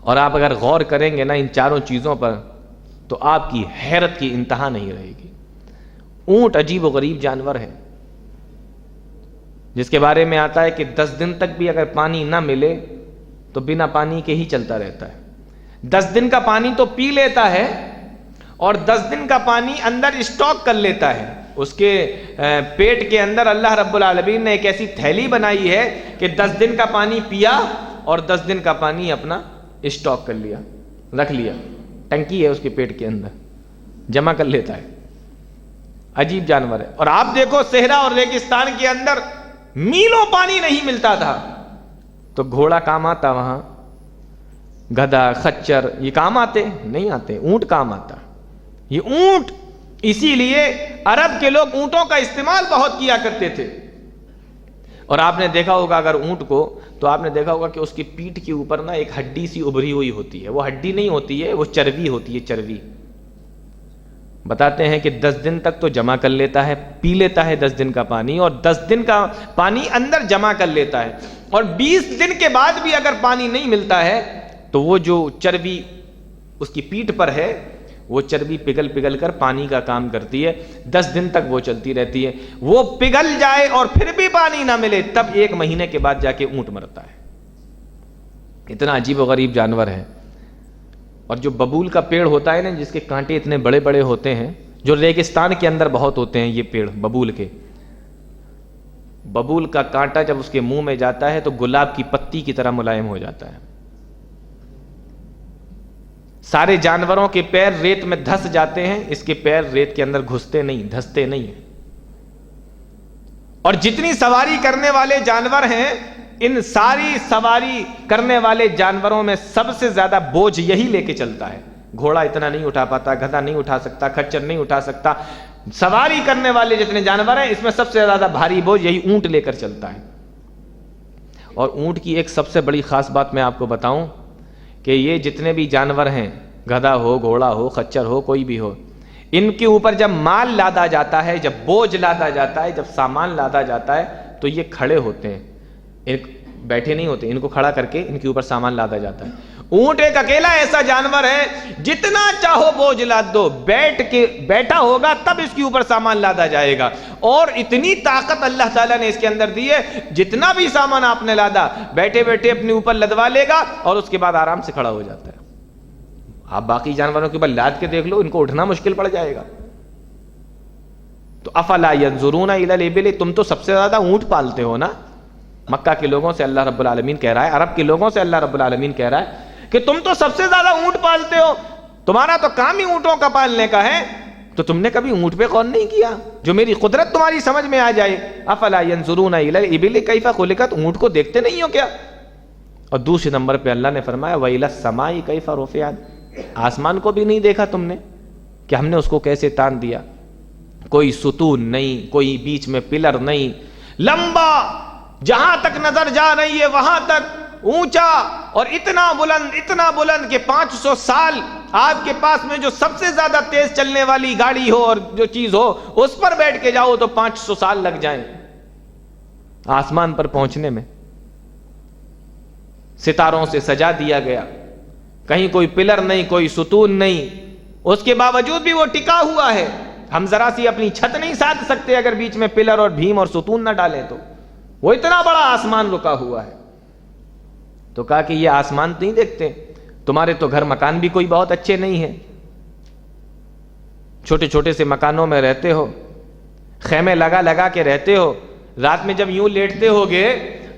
اور آپ اگر غور کریں گے نا ان چاروں چیزوں پر تو آپ کی حیرت کی انتہا نہیں رہے گی. اونٹ عجیب و غریب جانور ہے جس کے بارے میں آتا ہے کہ 10 دن تک بھی اگر پانی نہ ملے تو بنا پانی کے ہی چلتا رہتا ہے. 10 دن کا پانی تو پی لیتا ہے اور 10 دن کا پانی اندر اسٹاک کر لیتا ہے. اس کے پیٹ کے اندر اللہ رب العالمین نے ایک ایسی تھیلی بنائی ہے کہ 10 دن کا پانی پیا اور 10 دن کا پانی اپنا اسٹاک کر لیا، رکھ لیا. ٹنکی ہے اس کے پیٹ کے اندر، جمع کر لیتا ہے. عجیب جانور ہے. اور آپ دیکھو صحرا اور ریگستان کے اندر میلوں پانی نہیں ملتا تھا تو گھوڑا کام آتا، وہاں گدھا خچر یہ کام آتے نہیں آتے، اونٹ کام آتا. یہ اونٹ اسی لیے عرب کے لوگ اونٹوں کا استعمال بہت کیا کرتے تھے. اور آپ نے دیکھا ہوگا اگر اونٹ کو تو آپ نے دیکھا ہوگا کہ اس کی پیٹھ کے اوپر نا ایک ہڈی سی ابھری ہوئی ہوتی ہے. وہ ہڈی نہیں ہوتی ہے، وہ چربی ہوتی ہے. چربی بتاتے ہیں کہ 10 دن تک تو جمع کر لیتا ہے، پی لیتا ہے 10 دن کا پانی، اور 10 دن کا پانی اندر جمع کر لیتا ہے. اور 20 دن کے بعد بھی اگر پانی نہیں ملتا ہے تو وہ جو چربی اس کی پیٹھ پر ہے وہ چربی پگھل کر پانی کا کام کرتی ہے. 10 دن تک وہ چلتی رہتی ہے. وہ پگھل جائے اور پھر بھی پانی نہ ملے تب 1 مہینے کے بعد جا کے اونٹ مرتا ہے. اتنا عجیب و غریب جانور ہے. اور جو ببول کا پیڑ ہوتا ہے نا جس کے کانٹے اتنے بڑے بڑے ہوتے ہیں، جو ریگستان کے اندر بہت ہوتے ہیں یہ پیڑ ببول کے، ببول کا کانٹا جب اس کے منہ میں جاتا ہے تو گلاب کی پتی کی طرح ملائم ہو جاتا ہے. سارے جانوروں کے پیر ریت میں دھس جاتے ہیں، اس کے پیر ریت کے اندر گھستے نہیں، دھستے نہیں ہیں. اور جتنی سواری کرنے والے جانور ہیں ان ساری سواری کرنے والے جانوروں میں سب سے زیادہ بوجھ یہی لے کے چلتا ہے. گھوڑا اتنا نہیں اٹھا پاتا، گدھا نہیں اٹھا سکتا، خچر نہیں اٹھا سکتا. سواری کرنے والے جتنے جانور ہیں اس میں سب سے زیادہ بھاری بوجھ یہی اونٹ لے کر چلتا ہے. اور اونٹ کی ایک سب سے بڑی خاص بات میں آپ کو بتاؤں کہ یہ جتنے بھی جانور ہیں، گدھا ہو، گھوڑا ہو، خچر ہو، کوئی بھی ہو، ان کے اوپر جب مال لادا جاتا ہے، جب بوجھ لادا جاتا ہے، جب سامان لادا جاتا ہے تو یہ کھڑے ہوتے ہیں، ایک بیٹھے نہیں ہوتے. ان کو کھڑا کر کے ان کے اوپر سامان لادا جاتا ہے. اونٹ ایک اکیلا ایسا جانور ہے جتنا چاہو بوجھ لاد دو، بیٹھا ہوگا تب اس کے اوپر سامان لادا جائے گا. اور اتنی طاقت اللہ تعالیٰ نے اس کے اندر دی ہے، جتنا بھی سامان آپ نے لادا بیٹھے بیٹھے اپنے اوپر لدوا لے گا اور اس کے بعد آرام سے کھڑا ہو جاتا ہے. آپ باقی جانوروں کے اوپر لاد کے دیکھ لو، ان کو اٹھنا مشکل پڑ جائے گا. تو افلا ينظرون الى الابل، تم تو سب سے زیادہ اونٹ پالتے ہو نا. مکہ کے لوگوں سے اللہ رب العالمین کہہ رہا ہے، عرب کے لوگوں سے اللہ رب العالمین کہہ رہا ہے کہ تم تو سب سے زیادہ اونٹ پالتے ہو، تمہارا تو کام ہی اونٹوں کا پالنے کا ہے، تو تم نے کبھی اونٹ پہ غور نہیں کیا جو میری قدرت تمہاری سمجھ میں آ جائے. افلا ينظرون الى الابل كيف خلقت، اونٹ کو دیکھتے نہیں ہو کیا؟ اور دوسرے نمبر پہ اللہ نے فرمایا وَإِلَى السَّمَاءِ كَيْفَ رُفِعَتْ، آسمان کو بھی نہیں دیکھا تم نے کہ ہم نے اس کو کیسے تان دیا. کوئی ستون نہیں، کوئی بیچ میں پلر نہیں، لمبا جہاں تک نظر جا رہی ہے وہاں تک اونچا، اور اتنا بلند کہ 500 سال آپ کے پاس میں جو سب سے زیادہ تیز چلنے والی گاڑی ہو اور جو چیز ہو اس پر بیٹھ کے جاؤ تو 500 سال لگ جائیں آسمان پر پہنچنے میں. ستاروں سے سجا دیا گیا، کہیں کوئی پلر نہیں، کوئی ستون نہیں، اس کے باوجود بھی وہ ٹکا ہوا ہے. ہم ذرا سی اپنی چھت نہیں ساتھ سکتے اگر بیچ میں پلر اور بھیم اور ستون نہ ڈالیں تو. وہ اتنا بڑا آسمان رکا ہوا ہے. تو کہا کہ یہ آسمان نہیں دیکھتے؟ تمہارے تو گھر مکان بھی کوئی بہت اچھے نہیں ہیں، چھوٹے چھوٹے سے مکانوں میں رہتے ہو، خیمے لگا کے رہتے ہو، رات میں جب یوں لیٹتے ہوگے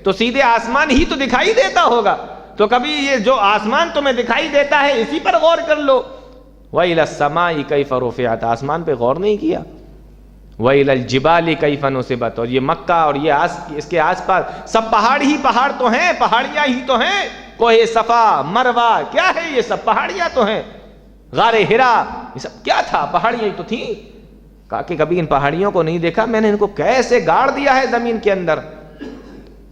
تو سیدھے آسمان ہی تو دکھائی دیتا ہوگا. تو کبھی یہ جو آسمان تمہیں دکھائی دیتا ہے اسی پر غور کر لو. وَإِلَى السَّمَاءِ كَيْفَ رُفِعَتْ، آسمان پہ غور نہیں کیا. وَإِلَى الْجِبَالِ كَيْفَ نُصِبَتْ، اور یہ مکہ اور یہ اس کے آس پاس سب پہاڑ ہی پہاڑ تو ہیں، پہاڑیاں ہی تو ہیں، کوہ صفا، مروہ، کیا ہے یہ سب پہاڑیاں تو ہیں، غار ہرا، یہ سب کیا تھا؟ پہاڑیاں ہی تو تھیں۔ کہا کہ کبھی ان پہاڑیوں کو نہیں دیکھا، میں نے ان کو کیسے گاڑ دیا ہے زمین کے اندر۔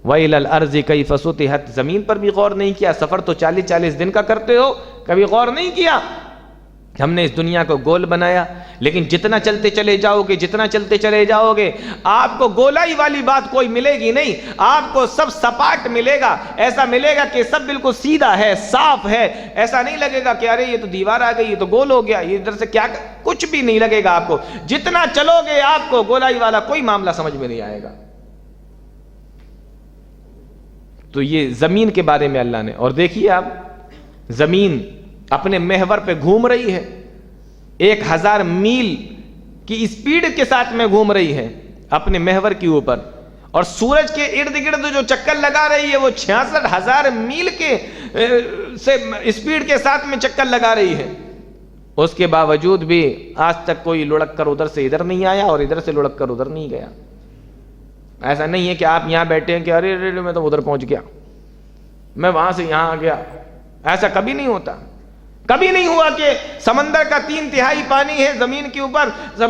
وَإِلَى الْأَرْضِ كَيْفَ سُطِحَتْ، زمین پر بھی غور نہیں کیا، سفر تو 40 دن کا کرتے ہو، کبھی غور نہیں کیا۔ ہم نے اس دنیا کو گول بنایا، لیکن جتنا چلتے چلے جاؤ گے، جتنا چلتے چلے جاؤ گے، آپ کو گولائی والی بات کوئی ملے گی نہیں، آپ کو سب سپاٹ ملے گا، ایسا ملے گا کہ سب بالکل سیدھا ہے، صاف ہے، ایسا نہیں لگے گا کہ ارے یہ تو دیوار آ گئی، یہ تو گول ہو گیا، یہ ادھر سے کیا، کچھ بھی نہیں لگے گا آپ کو۔ جتنا چلو گے آپ کو گولائی والا کوئی معاملہ سمجھ میں نہیں آئے گا۔ تو یہ زمین کے بارے میں اللہ نے، اور دیکھیے آپ، زمین اپنے محور پہ گھوم رہی ہے، 1000 میل کی اسپیڈ کے ساتھ میں گھوم رہی ہے اپنے محور کے اوپر، اور سورج کے ارد گرد جو چکر لگا رہی ہے وہ 66,000 میل کے سے اسپیڈ کے ساتھ میں چکر لگا رہی ہے۔ اس کے باوجود بھی آج تک کوئی لڑک کر ادھر سے ادھر نہیں آیا اور ادھر سے لڑک کر ادھر نہیں گیا۔ ایسا نہیں ہے کہ آپ یہاں بیٹھے ہیں کہ ارے میں تو ادھر پہنچ گیا، میں وہاں سے یہاں آ گیا، ایسا کبھی نہیں ہوتا۔ کبھی نہیں ہوا کہ سمندر کا 3/3 پانی ہے زمین کے اوپر،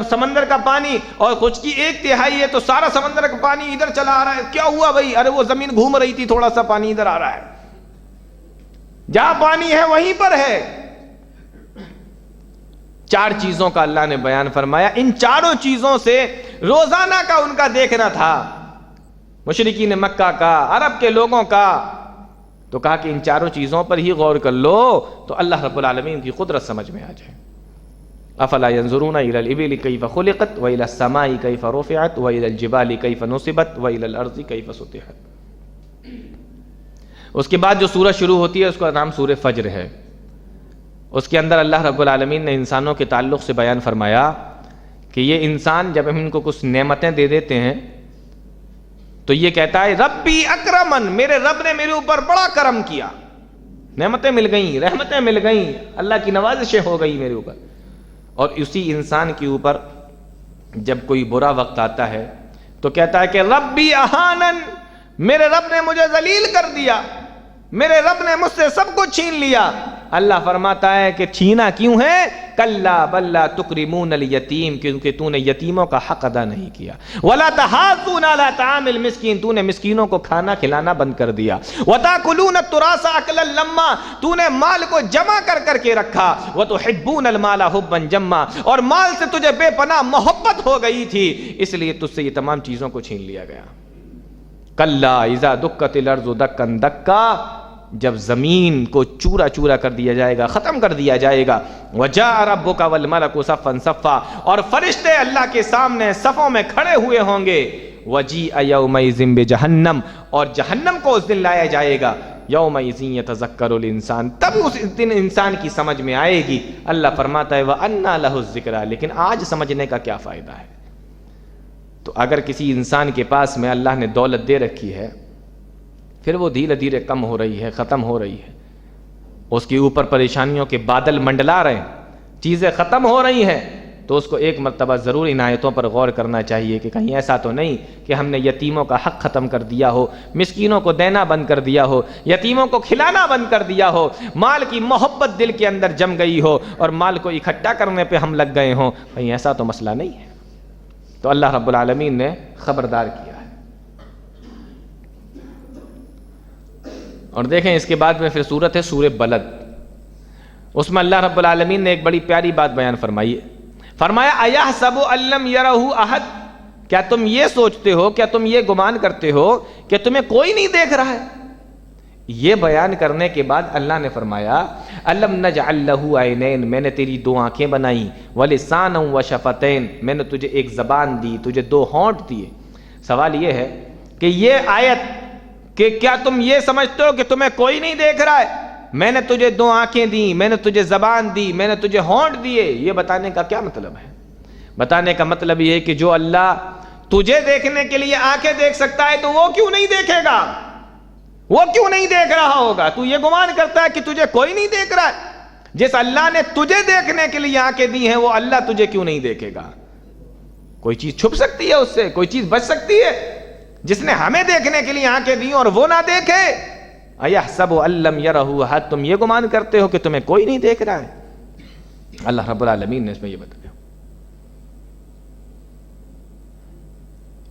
سمندر کا پانی، اور خشکی 1/3 ہے، تو سارا سمندر کا پانی ادھر چلا آ رہا ہے۔ کیا ہوا بھائی؟ ارے وہ زمین گھوم رہی تھی، تھوڑا سا پانی ادھر آ رہا ہے، جہاں پانی ہے وہیں پر ہے۔ 4 چیزوں کا اللہ نے بیان فرمایا، ان 4 چیزوں سے روزانہ کا ان کا دیکھنا تھا، مشرکین مکہ کا، عرب کے لوگوں کا۔ تو کہا کہ ان 4 چیزوں پر ہی غور کر لو تو اللہ رب العالمین کی قدرت سمجھ میں آ جائے۔ افلا ينظرون الى الابل كيف خلقت والى السماء كيف رفعت والى الجبال كيف نصبت والى الارض كيف سطحت۔ اس کے بعد جو سورہ شروع ہوتی ہے اس کا نام سورہ فجر ہے۔ اس کے اندر اللہ رب العالمین نے انسانوں کے تعلق سے بیان فرمایا کہ یہ انسان جب ہم ان کو کچھ نعمتیں دے دیتے ہیں تو یہ کہتا ہے ربی اکرمن، میرے رب نے میرے اوپر بڑا کرم کیا، نعمتیں مل گئیں، رحمتیں مل گئیں، اللہ کی نوازشیں ہو گئی میرے اوپر۔ اور اسی انسان کے اوپر جب کوئی برا وقت آتا ہے تو کہتا ہے کہ ربی اہانن، میرے رب نے مجھے ذلیل کر دیا، میرے رب نے مجھ سے سب کچھ چھین لیا۔ اللہ فرماتا ہے کہ چھینا کیوں ہے؟ کلا بل لا تکرمون الیتیم، کیونکہ تو نے یتیموں کا حق ادا نہیں کیا۔ ولا تحاضون علی طعام المسکین، تو نے مسکینوں کو کھانا کھلانا بند کر دیا۔ وتاکلون التراث اکلا لما، تو نے مال کو جمع کر کر کے رکھا۔ وتحبون المال حبا جما، اور مال سے تجھے بے پناہ محبت ہو گئی تھی، اس لیے تجھ سے یہ تمام چیزوں کو چھین لیا گیا۔ کلا اذا دکت الارض دکا دکا، جب زمین کو چورا چورا کر دیا جائے گا، ختم کر دیا جائے گا۔ وجاء ربک والملک صفا صفا، اور فرشتے اللہ کے سامنے صفوں میں کھڑے ہوئے ہوں گے۔ وجیء یومئذ بجہنم، اور جہنم کو اس دن لایا جائے گا۔ یومئذ یتذکر الانسان، تب اس دن انسان کی سمجھ میں آئے گی۔ اللہ فرماتا ہے وَأَنَّىٰ لَهُ الذِّكْرَىٰ، لیکن آج سمجھنے کا کیا فائدہ ہے؟ تو اگر کسی انسان کے پاس میں اللہ نے دولت دے رکھی ہے، پھر وہ دھیرے دھیرے کم ہو رہی ہے، ختم ہو رہی ہے، اس کے اوپر پریشانیوں کے بادل منڈلا رہے ہیں، چیزیں ختم ہو رہی ہیں، تو اس کو ایک مرتبہ ضرور ان آیتوں پر غور کرنا چاہیے کہ کہیں ایسا تو نہیں کہ ہم نے یتیموں کا حق ختم کر دیا ہو، مسکینوں کو دینا بند کر دیا ہو، یتیموں کو کھلانا بند کر دیا ہو، مال کی محبت دل کے اندر جم گئی ہو اور مال کو اکٹھا کرنے پہ ہم لگ گئے ہوں، کہیں ایسا تو مسئلہ نہیں ہے۔ تو اللہ رب العالمین نے خبردار کیا ہے۔ اور دیکھیں اس کے بعد میں پھر سورت ہے سورہ بلد، اس میں اللہ رب العالمین نے ایک بڑی پیاری بات بیان فرمائی ہے۔ فرمایا اَيَحْسَبُ أَن لَّمْ يَرَهُ أَحَدٌ، کیا تم یہ سوچتے ہو، کیا تم یہ گمان کرتے ہو کہ تمہیں کوئی نہیں دیکھ رہا ہے؟ یہ بیان کرنے کے بعد اللہ نے فرمایا أَلَمْ نَجْعَل لَّهُ عَيْنَيْن، میں نے تیری 2 آنکھیں بنائیں، وَلِسَانًا وَشَفَتَيْن، میں نے تجھے ایک زبان دی، تجھے 2 ہونٹ دیے۔ سوال یہ ہے کہ یہ آیت کہ کیا تم یہ سمجھتے ہو کہ تمہیں کوئی نہیں دیکھ رہا ہے؟ میں نے تجھے 2 آنکھیں دی، میں نے تجھے زبان دی، میں نے تجھے ہونٹ دیے، یہ بتانے کا کیا مطلب ہے؟ بتانے کا مطلب یہ ہے کہ جو اللہ تجھے دیکھنے کے لیے آنکھیں دیکھ سکتا ہے تو وہ کیوں نہیں دیکھے گا؟ وہ کیوں نہیں دیکھ رہا ہوگا؟ تو یہ گمان کرتا ہے کہ تجھے کوئی نہیں دیکھ رہا ہے؟ جس اللہ نے تجھے دیکھنے کے لیے آنکھیں دی ہیں وہ اللہ تجھے کیوں نہیں دیکھے گا؟ کوئی چیز چھپ سکتی ہے اس سے؟ کوئی چیز بچ سکتی ہے؟ جس نے ہمیں دیکھنے کے لیے آنکھیں دی اور وہ نہ دیکھے. اَيَحْسَبُ أَن لَّمْ يَرَهُ أَحَدٌ، تم یہ گمان کرتے ہو کہ تمہیں کوئی نہیں دیکھ رہا ہے؟ اللہ رب العالمین نے اس میں یہ بتایا.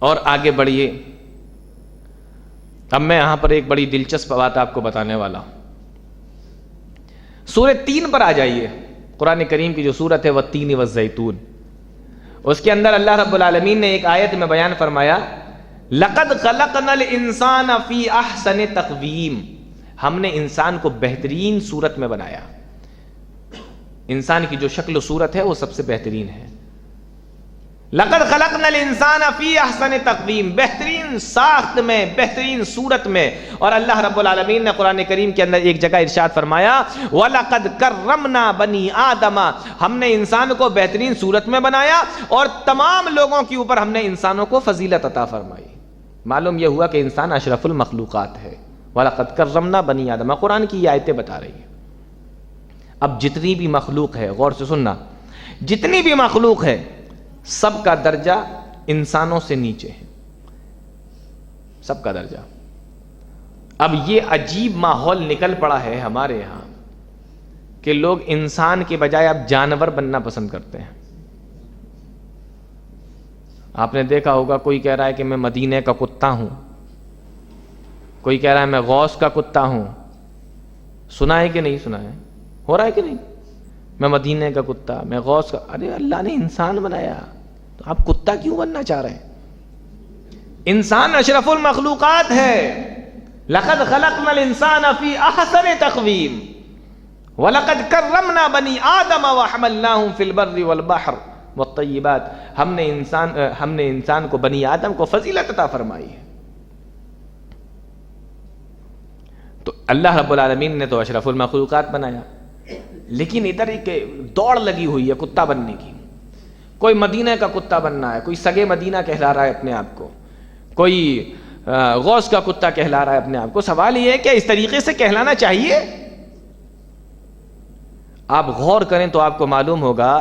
اور آگے بڑھیے. اب میں یہاں پر ایک بڑی دلچسپ بات آپ کو بتانے والا ہوں. سورہ 3 پر آ جائیے. قرآن کریم کی جو سورت ہے وہ تین والزیتون، اس کے اندر اللہ رب العالمین نے ایک آیت میں بیان فرمایا لَقَدْ خَلَقْنَا الْإِنسَانَ فِي أَحْسَنِ تَقْوِيمٍ، ہم نے انسان کو بہترین صورت میں بنایا. انسان کی جو شکل و صورت ہے وہ سب سے بہترین ہے. لَقَدْ خَلَقْنَا الْإِنسَانَ فِي أَحْسَنِ تَقْوِيمٍ، بہترین ساخت میں، بہترین صورت میں. اور اللہ رب العالمین نے قرآن کریم کے اندر ایک جگہ ارشاد فرمایا وَلَقَدْ كَرَّمْنَا بَنِي آدَمَ، ہم نے انسان کو بہترین صورت میں بنایا اور تمام لوگوں کے اوپر ہم نے انسانوں کو فضیلت عطا فرمائی. معلوم یہ ہوا کہ انسان اشرف المخلوقات ہے. وَلَقَدْ كَرَّمْنَا بَنِي آدَمَ، قرآن کی یہ آیتیں بتا رہی ہیں. اب جتنی بھی مخلوق ہے، غور سے سننا، جتنی بھی مخلوق ہے سب کا درجہ انسانوں سے نیچے ہے، سب کا درجہ. اب یہ عجیب ماحول نکل پڑا ہے ہمارے یہاں کہ لوگ انسان کے بجائے اب جانور بننا پسند کرتے ہیں. آپ نے دیکھا ہوگا کوئی کہہ رہا ہے کہ میں مدینے کا کتا ہوں، کوئی کہہ رہا ہے میں غوث کا کتا ہوں. سنا ہے کہ نہیں سنا ہے؟ ہو رہا ہے کہ نہیں؟ میں مدینے کا کتا، میں غوث کا. ارے اللہ نے انسان بنایا تو آپ کتا کیوں بننا چاہ رہے ہیں؟ انسان اشرف المخلوقات ہے. لقد خلقنا الانسان فی احسن تقویم وَلَقَدْ كَرَّمْنَا بَنِي آدَمَ وَحَمَلْنَاهُمْ فِي الْبَرِّ وَالْبَحْرِ وَالطَّيِّبَاتِ، ہم نے انسان کو، بنی آدم کو فضیلت عطا فرمائی ہے. تو اللہ رب العالمین نے تو اشرف المخلوقات بنایا، لیکن ادھر ایک دوڑ لگی ہوئی ہے کتا بننے کی. کوئی مدینہ کا کتا بننا ہے، کوئی سگے مدینہ کہلا رہا ہے اپنے آپ کو، کوئی غوث کا کتا کہلا رہا ہے اپنے آپ کو. سوال یہ ہے کہ اس طریقے سے کہلانا چاہیے؟ آپ غور کریں تو آپ کو معلوم ہوگا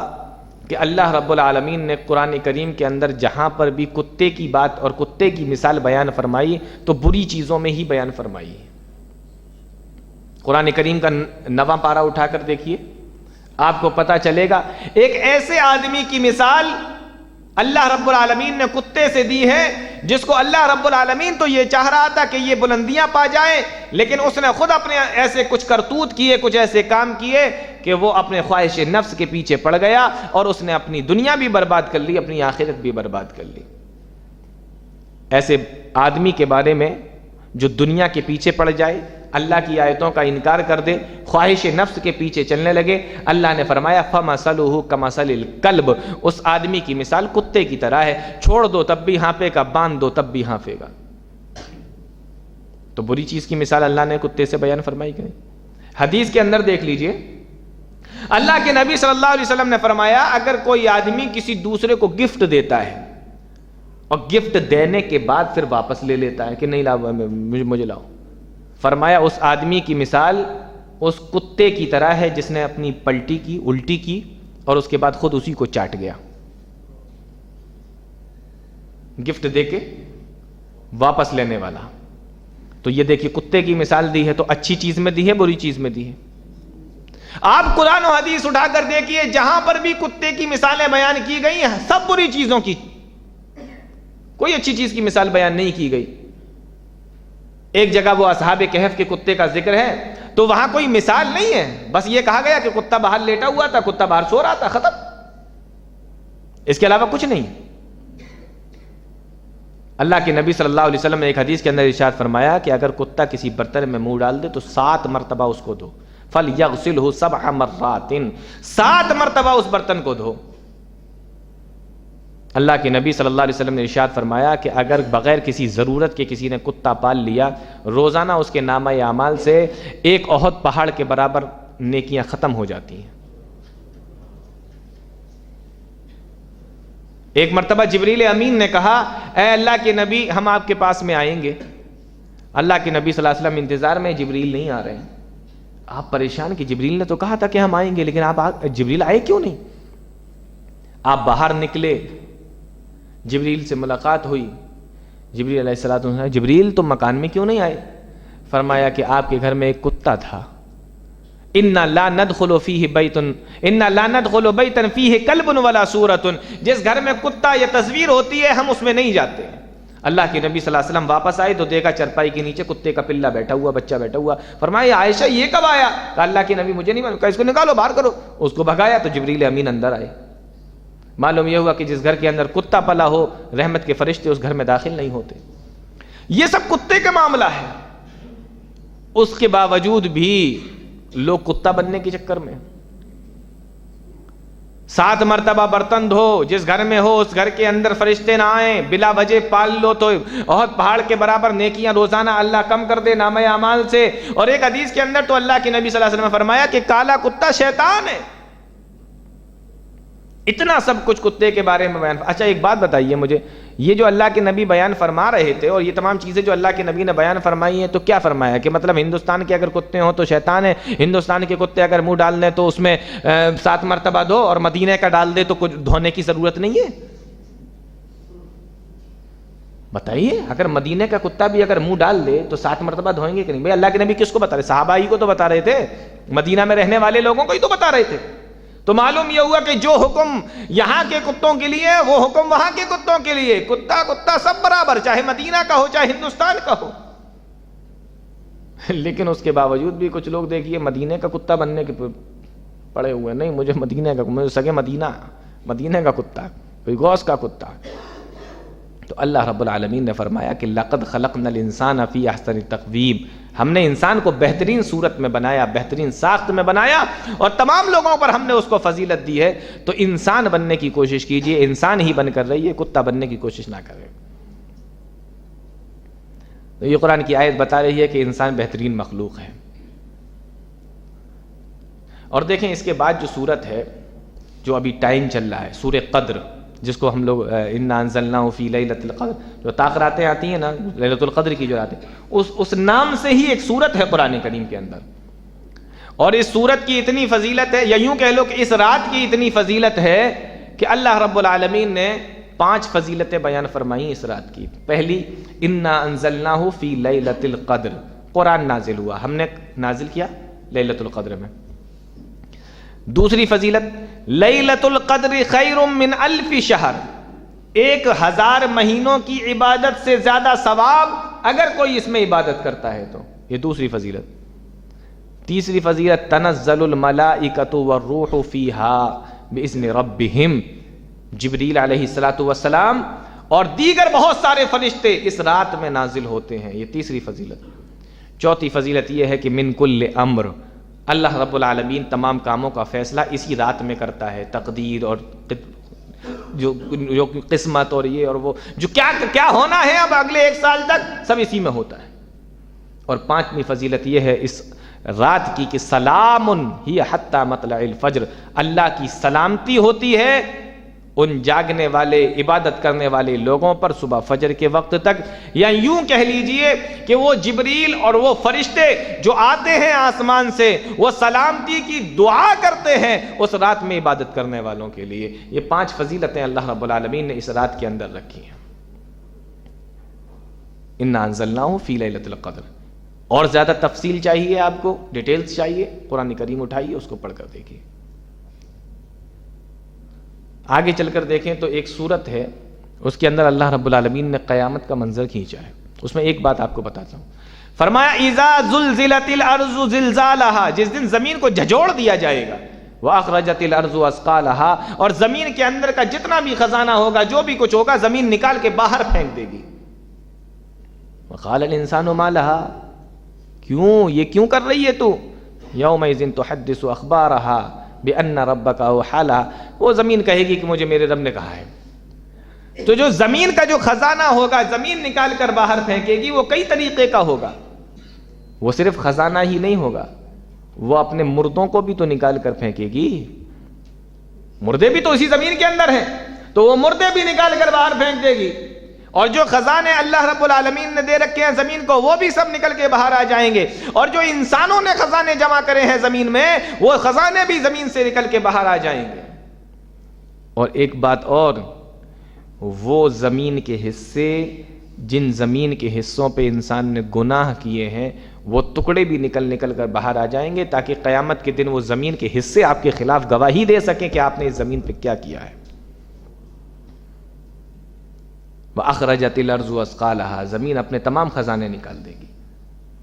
کہ اللہ رب العالمین نے قرآن کریم کے اندر جہاں پر بھی کتے کی بات اور کتے کی مثال بیان فرمائی تو بری چیزوں میں ہی بیان فرمائی. قرآن کریم کا 9واں پارہ اٹھا کر دیکھیے، آپ کو پتا چلے گا ایک ایسے آدمی کی مثال اللہ رب العالمین نے کتے سے دی ہے جس کو اللہ رب العالمین تو یہ چاہ رہا تھا کہ یہ بلندیاں پا جائے، لیکن اس نے خود اپنے ایسے کچھ کرتوت کیے، کچھ ایسے کام کیے کہ وہ اپنے خواہش نفس کے پیچھے پڑ گیا اور اس نے اپنی دنیا بھی برباد کر لی، اپنی آخرت بھی برباد کر لی. ایسے آدمی کے بارے میں جو دنیا کے پیچھے پڑ جائے، اللہ کی آیتوں کا انکار کر دے، خواہش نفس کے پیچھے چلنے لگے، اللہ نے فرمایا فَمَثَلُهُ كَمَثَلِ الْكَلْبِ، اس آدمی کی مثال کتے کی طرح ہے، چھوڑ دو تب بھی ہانپے گا، باندھ دو تب بھی ہانپے گا. تو بری چیز کی مثال اللہ نے کتے سے بیان فرمائی کہ نہیں؟ حدیث کے اندر دیکھ لیجئے، اللہ کے نبی صلی اللہ علیہ وسلم نے فرمایا اگر کوئی آدمی کسی دوسرے کو گفٹ دیتا ہے اور گفٹ دینے کے بعد پھر واپس لے لیتا ہے کہ نہیں لاؤ مجھے لاؤ، فرمایا اس آدمی کی مثال اس کتے کی طرح ہے جس نے اپنی پلٹی کی، الٹی کی اور اس کے بعد خود اسی کو چاٹ گیا. گفٹ دے کے واپس لینے والا. تو یہ دیکھیے کتے کی مثال دی ہے تو اچھی چیز میں دی ہے، بری چیز میں دی ہے. آپ قرآن و حدیث اٹھا کر دیکھیے، جہاں پر بھی کتے کی مثالیں بیان کی گئی ہیں سب بری چیزوں کی، کوئی اچھی چیز کی مثال بیان نہیں کی گئی. ایک جگہ وہ اصحاب کہف کے کتے کا ذکر ہے تو وہاں کوئی مثال نہیں ہے، بس یہ کہا گیا کہ کتا باہر لیٹا ہوا تھا، کتا باہر سو رہا تھا، ختم، اس کے علاوہ کچھ نہیں. اللہ کے نبی صلی اللہ علیہ وسلم نے ایک حدیث کے اندر ارشاد فرمایا کہ اگر کتا کسی برتن میں منہ ڈال دے تو 7 مرتبہ اس کو دھو، فَلْيَغْسِلْهُ 7 مرات، 7 مرتبہ اس برتن کو دھو. اللہ کے نبی صلی اللہ علیہ وسلم نے ارشاد فرمایا کہ اگر بغیر کسی ضرورت کے کسی نے کتا پال لیا، روزانہ اس کے نامہ اعمال سے ایک احد پہاڑ کے برابر نیکیاں ختم ہو جاتی ہیں. ایک مرتبہ جبریل امین نے کہا اے اللہ کے نبی ہم آپ کے پاس میں آئیں گے. اللہ کے نبی صلی اللہ علیہ وسلم انتظار میں، جبریل نہیں آ رہے ہیں. آپ پریشان کہ جبریل نے تو کہا تھا کہ ہم آئیں گے، لیکن آپ جبریل آئے کیوں نہیں؟ آپ باہر نکلے جبریل سے ملاقات ہوئی. جبریل علیہ الصلوۃ والسلام، جبریل تم مکان میں کیوں نہیں آئے؟ فرمایا کہ آپ کے گھر میں ایک کتا تھا. اِنَّا لَا نَدْخُلُ فِيهِ بَيْتٌ اِنَّا لَا نَدْخُلُ بَيْتًا فِيهِ كَلْبٌ وَلَا صُورَةٌ، جس گھر میں کتا یا تصویر ہوتی ہے ہم اس میں نہیں جاتے. اللہ کے نبی صلی اللہ علیہ وسلم واپس آئے تو دیکھا چرپائی کے نیچے کتے کا پلہ بیٹھا ہوا، بچہ بیٹھا ہوا. فرمایا عائشہ یہ کب آیا؟ کہا اللہ کے نبی مجھے نہیں معلوم. کہا اس کو نکالو، باہر کرو. اس کو بھگایا تو جبریل امین اندر آئے. معلوم یہ ہوا کہ جس گھر کے اندر کتا پلا ہو رحمت کے فرشتے اس گھر میں داخل نہیں ہوتے. یہ سب کتے کا معاملہ ہے. اس کے باوجود بھی لوگ کتا بننے کے چکر میں 7 مرتبہ برتن دھو، جس گھر میں ہو اس گھر کے اندر فرشتے نہ آئیں، بلا وجہ پال لو تو بہت پہاڑ کے برابر نیکیاں روزانہ اللہ کم کر دے نامہ اعمال سے. اور ایک حدیث کے اندر تو اللہ کے نبی صلی اللہ علیہ وسلم نے فرمایا کہ کالا کتا شیطان ہے. اتنا سب کچھ کتے کے بارے میں بیان. اچھا ایک بات بتائیے مجھے، یہ جو اللہ کے نبی بیان فرما رہے تھے اور یہ تمام چیزیں جو اللہ کے نبی نے بیان فرمائی ہیں تو کیا فرمایا کہ مطلب ہندوستان کے اگر کتے ہوں تو شیطان ہے، ہندوستان کے کتے اگر منہ ڈال دیں تو اس میں 7 مرتبہ دھو اور مدینہ کا ڈال دے تو کچھ دھونے کی ضرورت نہیں ہے؟ بتائیے، اگر مدینہ کا کتا بھی اگر منہ ڈال دے تو 7 مرتبہ دھوئیں گے کہ نہیں؟ بھائی اللہ کے نبی کس کو بتا رہے؟ صحابہ ہی کو تو بتا رہے تھے، مدینہ میں رہنے والے لوگوں کو ہی تو بتا رہے تھے. تو معلوم یہ ہوا کہ جو حکم یہاں کے کتوں کے لیے وہ حکم وہاں کے کتوں کے لیے. کتا سب برابر، چاہے مدینہ کا ہو چاہے ہندوستان کا ہو. لیکن اس کے باوجود بھی کچھ لوگ دیکھیے مدینہ کا کتا بننے کے پڑے ہوئے. نہیں مجھے مدینہ کا، مجھے سگے مدینہ کا کتا، کوئی غوث کا کتا. تو اللہ رب العالمین نے فرمایا کہ لقد خلقنا الانسان فی احسن تقویم، ہم نے انسان کو بہترین صورت میں بنایا، بہترین ساخت میں بنایا اور تمام لوگوں پر ہم نے اس کو فضیلت دی ہے. تو انسان بننے کی کوشش کیجئے، انسان ہی بن کر رہیے، کتا بننے کی کوشش نہ کریں. تو یہ قرآن کی آیت بتا رہی ہے کہ انسان بہترین مخلوق ہے. اور دیکھیں اس کے بعد جو صورت ہے جو ابھی ٹائم چل رہا ہے، سورہ قدر، جس کو ہم لوگ انا انزلناہ فی لیلۃ القدر، جو طاقراتیں آتی ہیں نا لیلۃ القدر کی جو راتیں، اس نام سے ہی ایک صورت ہے قرآن کریم کے اندر. اور اس صورت کی اتنی فضیلت ہے، یا یوں کہہ لو کہ اس رات کی اتنی فضیلت ہے کہ اللہ رب العالمین نے 5 فضیلتیں بیان فرمائی اس رات کی. پہلی، انا انزلناہ فی لیلۃ القدر، قرآن نازل ہوا، ہم نے نازل کیا لیلۃ القدر میں. دوسری فضیلت، لیلۃ القدر خیر من 1000 شہر، 1000 مہینوں کی عبادت سے زیادہ ثواب اگر کوئی اس میں عبادت کرتا ہے تو. یہ دوسری فضیلت. تیسری فضیلت، تنزل الملائکۃ والروح فیہا باذن ربہم، جبریل علیہ الصلوۃ والسلام اور دیگر بہت سارے فرشتے اس رات میں نازل ہوتے ہیں. یہ تیسری فضیلت. چوتھی فضیلت یہ ہے کہ من کل امر، اللہ رب العالمین تمام کاموں کا فیصلہ اسی رات میں کرتا ہے. تقدیر اور جو قسمت اور یہ اور وہ جو کیا ہونا ہے اب اگلے 1 سال تک سب اسی میں ہوتا ہے. اور 5ویں فضیلت یہ ہے اس رات کی کہ سلام ہی حتی مطلع الفجر، اللہ کی سلامتی ہوتی ہے ان جاگنے والے عبادت کرنے والے لوگوں پر صبح فجر کے وقت تک. یا یوں کہہ لیجئے کہ وہ جبریل اور وہ فرشتے جو آتے ہیں آسمان سے وہ سلامتی کی دعا کرتے ہیں اس رات میں عبادت کرنے والوں کے لیے. یہ 5 فضیلتیں اللہ رب العالمین نے اس رات کے اندر رکھی ہیں. انا انزلناہ فی لیلۃ القدر. اور زیادہ تفصیل چاہیے آپ کو، ڈیٹیلز چاہیے، قرآن کریم اٹھائیے اس کو پڑھ کر دیکھیے. آگے چل کر دیکھیں تو ایک صورت ہے اس کے اندر اللہ رب العالمین نے قیامت کا منظر کھینچا ہے. اس میں ایک بات آپ کو بتاتا ہوں. فرمایا اذا زلزلت الارض زلزالها، جس دن زمین کو جھجوڑ دیا جائے گا، واخرجت الارض اثقالها، اور زمین کے اندر کا جتنا بھی خزانہ ہوگا، جو بھی کچھ ہوگا، زمین نکال کے باہر پھینک دے گی. وقال الانسان ما لها، یہ کیوں کر رہی ہے تو؟ یومئذ تحدث اخبارها بأن ربک اوحی، وہ زمین کہے گی کہ مجھے میرے رب نے کہا ہے. تو جو زمین کا جو خزانہ ہوگا زمین نکال کر باہر پھینکے گی وہ کئی طریقے کا ہوگا. وہ صرف خزانہ ہی نہیں ہوگا، وہ اپنے مردوں کو بھی تو نکال کر پھینکے گی. مردے بھی تو اسی زمین کے اندر ہیں، تو وہ مردے بھی نکال کر باہر پھینک دے گی. اور جو خزانے اللہ رب العالمین نے دے رکھے ہیں زمین کو وہ بھی سب نکل کے باہر آ جائیں گے. اور جو انسانوں نے خزانے جمع کرے ہیں زمین میں وہ خزانے بھی زمین سے نکل کے باہر آ جائیں گے. اور ایک بات اور، وہ زمین کے حصے جن زمین کے حصوں پہ انسان نے گناہ کیے ہیں وہ ٹکڑے بھی نکل کر باہر آ جائیں گے، تاکہ قیامت کے دن وہ زمین کے حصے آپ کے خلاف گواہی دے سکیں کہ آپ نے اس زمین پہ کیا کیا ہے۔ وَأَخْرَجَتِ الْأَرْضُ أَثْقَالَهَا، زمین اپنے تمام خزانے نکال دے گی،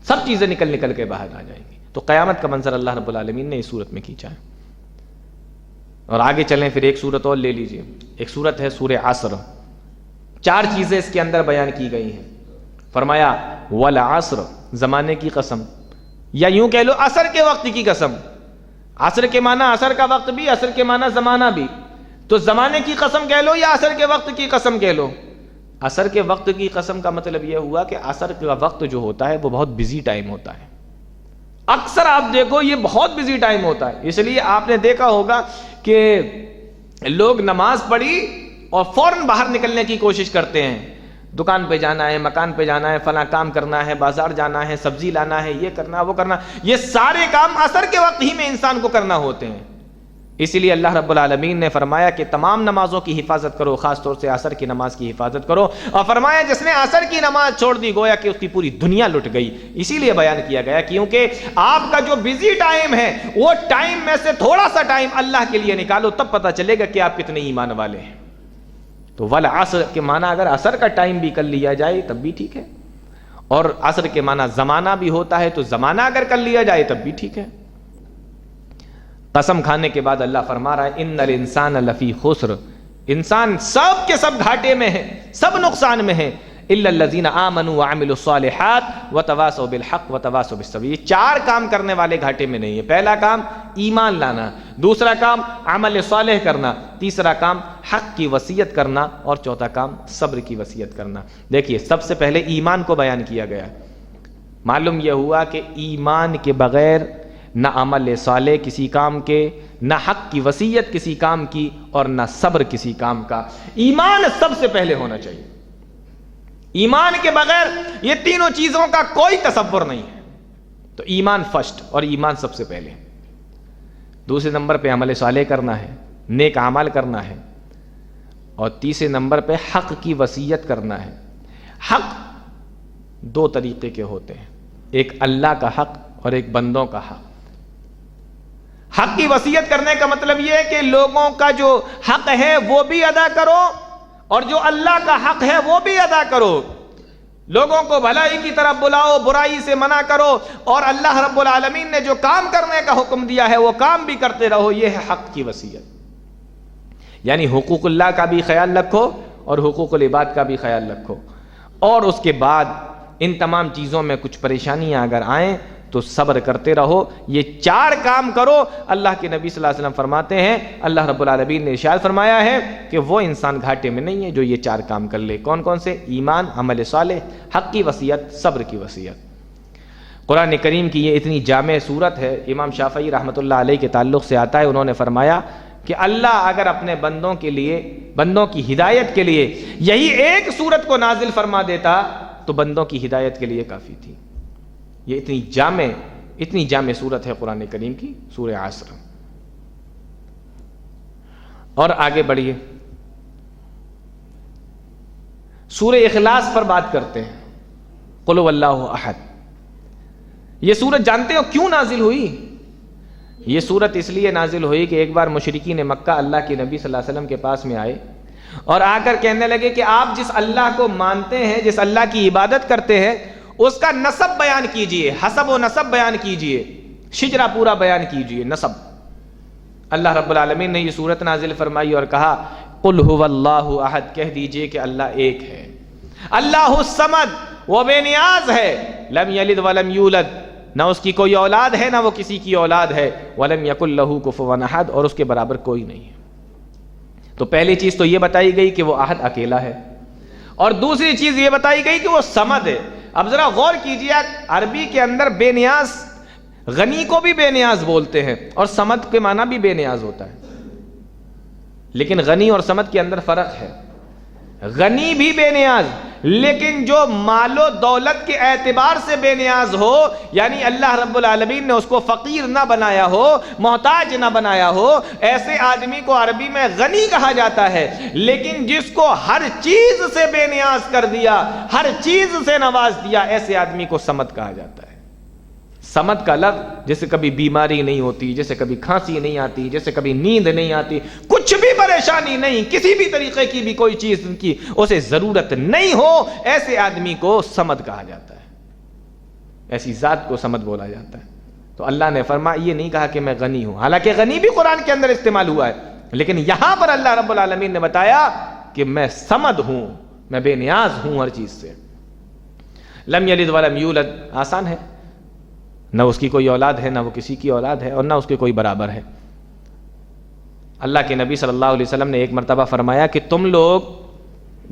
سب چیزیں نکل کے باہر آ جائیں گی۔ تو قیامت کا منظر اللہ رب العالمین نے اس صورت میں کھینچا ہے۔ اور آگے چلیں، پھر ایک صورت اور لے لیجئے، ایک صورت ہے سورہ عصر۔ 4 چیزیں اس کے اندر بیان کی گئی ہیں۔ فرمایا والعصر، زمانے کی قسم، یا یوں کہہ لو عصر کے وقت کی قسم۔ عصر کے معنی عصر کا وقت بھی، عصر کے معنی زمانہ بھی، تو زمانے کی قسم کہہ لو یا عصر کے وقت کی قسم کہہ لو۔ عصر کے وقت کی قسم کا مطلب یہ ہوا کہ عصر کا وقت جو ہوتا ہے وہ بہت بزی ٹائم ہوتا ہے۔ اکثر آپ دیکھو یہ بہت بزی ٹائم ہوتا ہے، اس لیے آپ نے دیکھا ہوگا کہ لوگ نماز پڑھی اور فوراً باہر نکلنے کی کوشش کرتے ہیں، دکان پہ جانا ہے، مکان پہ جانا ہے، فلاں کام کرنا ہے، بازار جانا ہے، سبزی لانا ہے، یہ کرنا وہ کرنا، یہ سارے کام عصر کے وقت ہی میں انسان کو کرنا ہوتے ہیں۔ اسی لیے اللہ رب العالمین نے فرمایا کہ تمام نمازوں کی حفاظت کرو، خاص طور سے عصر کی نماز کی حفاظت کرو، اور فرمایا جس نے عصر کی نماز چھوڑ دی گویا کہ اس کی پوری دنیا لٹ گئی۔ اسی لیے بیان کیا گیا کیونکہ آپ کا جو بزی ٹائم ہے وہ ٹائم میں سے تھوڑا سا ٹائم اللہ کے لیے نکالو، تب پتہ چلے گا کہ آپ کتنے ایمان والے ہیں۔ تو والعصر کے معنی اگر عصر کا ٹائم بھی کر لیا جائے تب بھی ٹھیک ہے، اور عصر کے معنی زمانہ بھی ہوتا ہے، تو زمانہ اگر کر لیا جائے تب بھی ٹھیک ہے۔ قسم کھانے کے بعد اللہ فرما رہا ہے ان الانسان لفی خسر، انسان سب کے سب گھاٹے میں ہے، سب نقصان میں ہے، الا الذین آمنوا وعملوا الصالحات وتواصوا بالحق وتواصوا بالصبر۔ یہ 4 کام کرنے والے گھاٹے میں نہیں ہے۔ پہلا کام ایمان لانا، دوسرا کام عمل صالح کرنا، تیسرا کام حق کی وصیت کرنا، اور چوتھا کام صبر کی وصیت کرنا۔ دیکھیے سب سے پہلے ایمان کو بیان کیا گیا۔ معلوم یہ ہوا کہ ایمان کے بغیر نہ عمل صالح کسی کام کے، نہ حق کی وصیت کسی کام کی، اور نہ صبر کسی کام کا۔ ایمان سب سے پہلے ہونا چاہیے۔ ایمان کے بغیر یہ تینوں چیزوں کا کوئی تصور نہیں ہے۔ تو ایمان فرسٹ، اور ایمان سب سے پہلے۔ دوسرے نمبر پہ عمل صالح کرنا ہے، نیک اعمال کرنا ہے، اور تیسرے نمبر پہ حق کی وصیت کرنا ہے۔ حق 2 طریقے کے ہوتے ہیں، ایک اللہ کا حق اور ایک بندوں کا حق۔ حق کی وصیت کرنے کا مطلب یہ ہے کہ لوگوں کا جو حق ہے وہ بھی ادا کرو، اور جو اللہ کا حق ہے وہ بھی ادا کرو۔ لوگوں کو بھلائی کی طرف بلاؤ، برائی سے منع کرو، اور اللہ رب العالمین نے جو کام کرنے کا حکم دیا ہے وہ کام بھی کرتے رہو۔ یہ ہے حق کی وصیت، یعنی حقوق اللہ کا بھی خیال رکھو اور حقوق العباد کا بھی خیال رکھو، اور اس کے بعد ان تمام چیزوں میں کچھ پریشانیاں اگر آئیں تو صبر کرتے رہو۔ یہ 4 کام کرو۔ اللہ کے نبی صلی اللہ علیہ وسلم فرماتے ہیں، اللہ رب العالمین نے ارشاد فرمایا ہے کہ وہ انسان گھاٹے میں نہیں ہے جو یہ 4 کام کر لے۔ کون کون سے؟ ایمان، عمل صالح، حق کی وصیت، صبر کی وصیت۔ قرآن کریم کی یہ اتنی جامع صورت ہے، امام شافعی رحمۃ اللہ علیہ کے تعلق سے آتا ہے، انہوں نے فرمایا کہ اللہ اگر اپنے بندوں کے لیے، بندوں کی ہدایت کے لیے یہی ایک صورت کو نازل فرما دیتا تو بندوں کی ہدایت کے لیے کافی تھی۔ یہ اتنی جامع صورت ہے قرآن کریم کی، سورہ عصر۔ اور آگے بڑھیے، سورہ اخلاص پر بات کرتے ہیں۔ قل هو اللہ احد۔ یہ سورت جانتے ہو کیوں نازل ہوئی؟ یہ سورت اس لیے نازل ہوئی کہ ایک بار مشرکین مکہ اللہ کے نبی صلی اللہ علیہ وسلم کے پاس میں آئے اور آ کر کہنے لگے کہ آپ جس اللہ کو مانتے ہیں، جس اللہ کی عبادت کرتے ہیں، اس کا نسب بیان کیجئے، حسب و نسب بیان کیجئے، شجرہ پورا بیان کیجئے، نسب۔ اللہ رب العالمین نے یہ سورت نازل فرمائی اور کہا قل هو اللہ احد، کہہ دیجئے کہ اللہ ایک ہے، اللہ الصمد، وہ بے نیاز ہے، لم یلد ولم یولد، نہ اس کی کوئی اولاد ہے نہ وہ کسی کی اولاد ہے، ولم یکن لہ کفوا احد، اور اس کے برابر کوئی نہیں ہے۔ تو پہلی چیز تو یہ بتائی گئی کہ وہ احد اکیلا ہے، اور دوسری چیز یہ بتائی گئی کہ وہ صمد ہے۔ اب ذرا غور کیجیے، عربی کے اندر بے نیاز، غنی کو بھی بے نیاز بولتے ہیں، اور صمد کے معنی بھی بے نیاز ہوتا ہے، لیکن غنی اور صمد کے اندر فرق ہے۔ غنی بھی بے نیاز، لیکن جو مال و دولت کے اعتبار سے بے نیاز ہو، یعنی اللہ رب العالمین نے اس کو فقیر نہ بنایا ہو، محتاج نہ بنایا ہو، ایسے آدمی کو عربی میں غنی کہا جاتا ہے۔ لیکن جس کو ہر چیز سے بے نیاز کر دیا، ہر چیز سے نواز دیا، ایسے آدمی کو صمد کہا جاتا ہے۔ صمد کا لفظ جیسے کبھی بیماری نہیں ہوتی، جیسے کبھی کھانسی نہیں آتی، جیسے کبھی نیند نہیں آتی، کچھ بھی پریشانی نہیں، کسی بھی طریقے کی بھی کوئی چیز کی اسے ضرورت نہیں ہو، ایسے آدمی کو صمد کہا جاتا ہے، ایسی ذات کو صمد بولا جاتا ہے۔ تو اللہ نے فرمایا یہ نہیں کہا کہ میں غنی ہوں، حالانکہ غنی بھی قرآن کے اندر استعمال ہوا ہے، لیکن یہاں پر اللہ رب العالمین نے بتایا کہ میں صمد ہوں، میں بے نیاز ہوں ہر چیز سے۔ لم یلد ولم یولد آسان ہے، نہ اس کی کوئی اولاد ہے، نہ وہ کسی کی اولاد ہے، اور نہ اس کے کوئی برابر ہے۔ اللہ کے نبی صلی اللہ علیہ وسلم نے ایک مرتبہ فرمایا کہ تم لوگ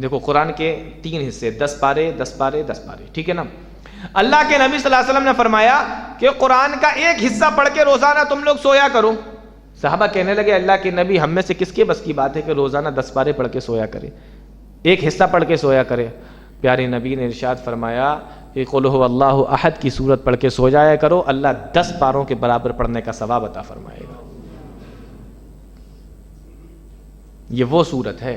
دیکھو، قرآن کے 3 حصے، 10 پارے 10 پارے 10 پارے، ٹھیک ہے نا؟ اللہ کے نبی صلی اللہ علیہ وسلم نے فرمایا کہ قرآن کا ایک حصہ پڑھ کے روزانہ تم لوگ سویا کرو۔ صحابہ کہنے لگے اللہ کے نبی، ہم میں سے کس کے بس کی بات ہے کہ روزانہ 10 پارے پڑھ کے سویا کرے، ایک حصہ پڑھ کے سویا کرے؟ پیارے نبی نے ارشاد فرمایا کہ قل هو اللہ احد کی سورت پڑھ کے سو جایا کرو، اللہ 10 پاروں کے برابر پڑھنے کا ثواب عطا فرمائے گا۔ یہ وہ سورت ہے۔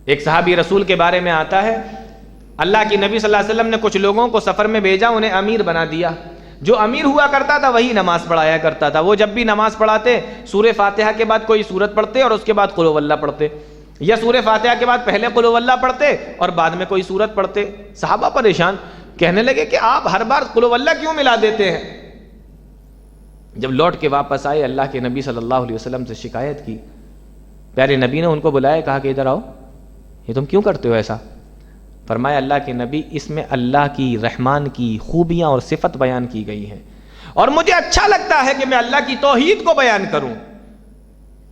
ایک صحابی رسول کے بارے میں آتا ہے، اللہ کی نبی صلی اللہ علیہ وسلم نے کچھ لوگوں کو سفر میں بھیجا، انہیں امیر بنا دیا۔ جو امیر ہوا کرتا تھا وہی نماز پڑھایا کرتا تھا۔ وہ جب بھی نماز پڑھاتے سورہ فاتحہ کے بعد کوئی سورت پڑھتے اور اس کے بعد قل هو اللہ پڑھتے، یا سورہ فاتحہ کے بعد پہلے قل هو اللہ پڑھتے اور بعد میں کوئی سورت پڑھتے۔ صحابہ پریشان، کہنے لگے کہ آپ ہر بار قل هو اللہ کیوں ملا دیتے ہیں؟ جب لوٹ کے واپس آئے، اللہ کے نبی صلی اللہ علیہ وسلم سے شکایت کی۔ پیارے نبی نے ان کو بلایا، کہا کہ ادھر آؤ، یہ تم کیوں کرتے ہو ایسا؟ فرمایا اللہ کے نبی، اس میں اللہ کی رحمان کی خوبیاں اور صفت بیان کی گئی ہیں، اور مجھے اچھا لگتا ہے کہ میں اللہ کی توحید کو بیان کروں۔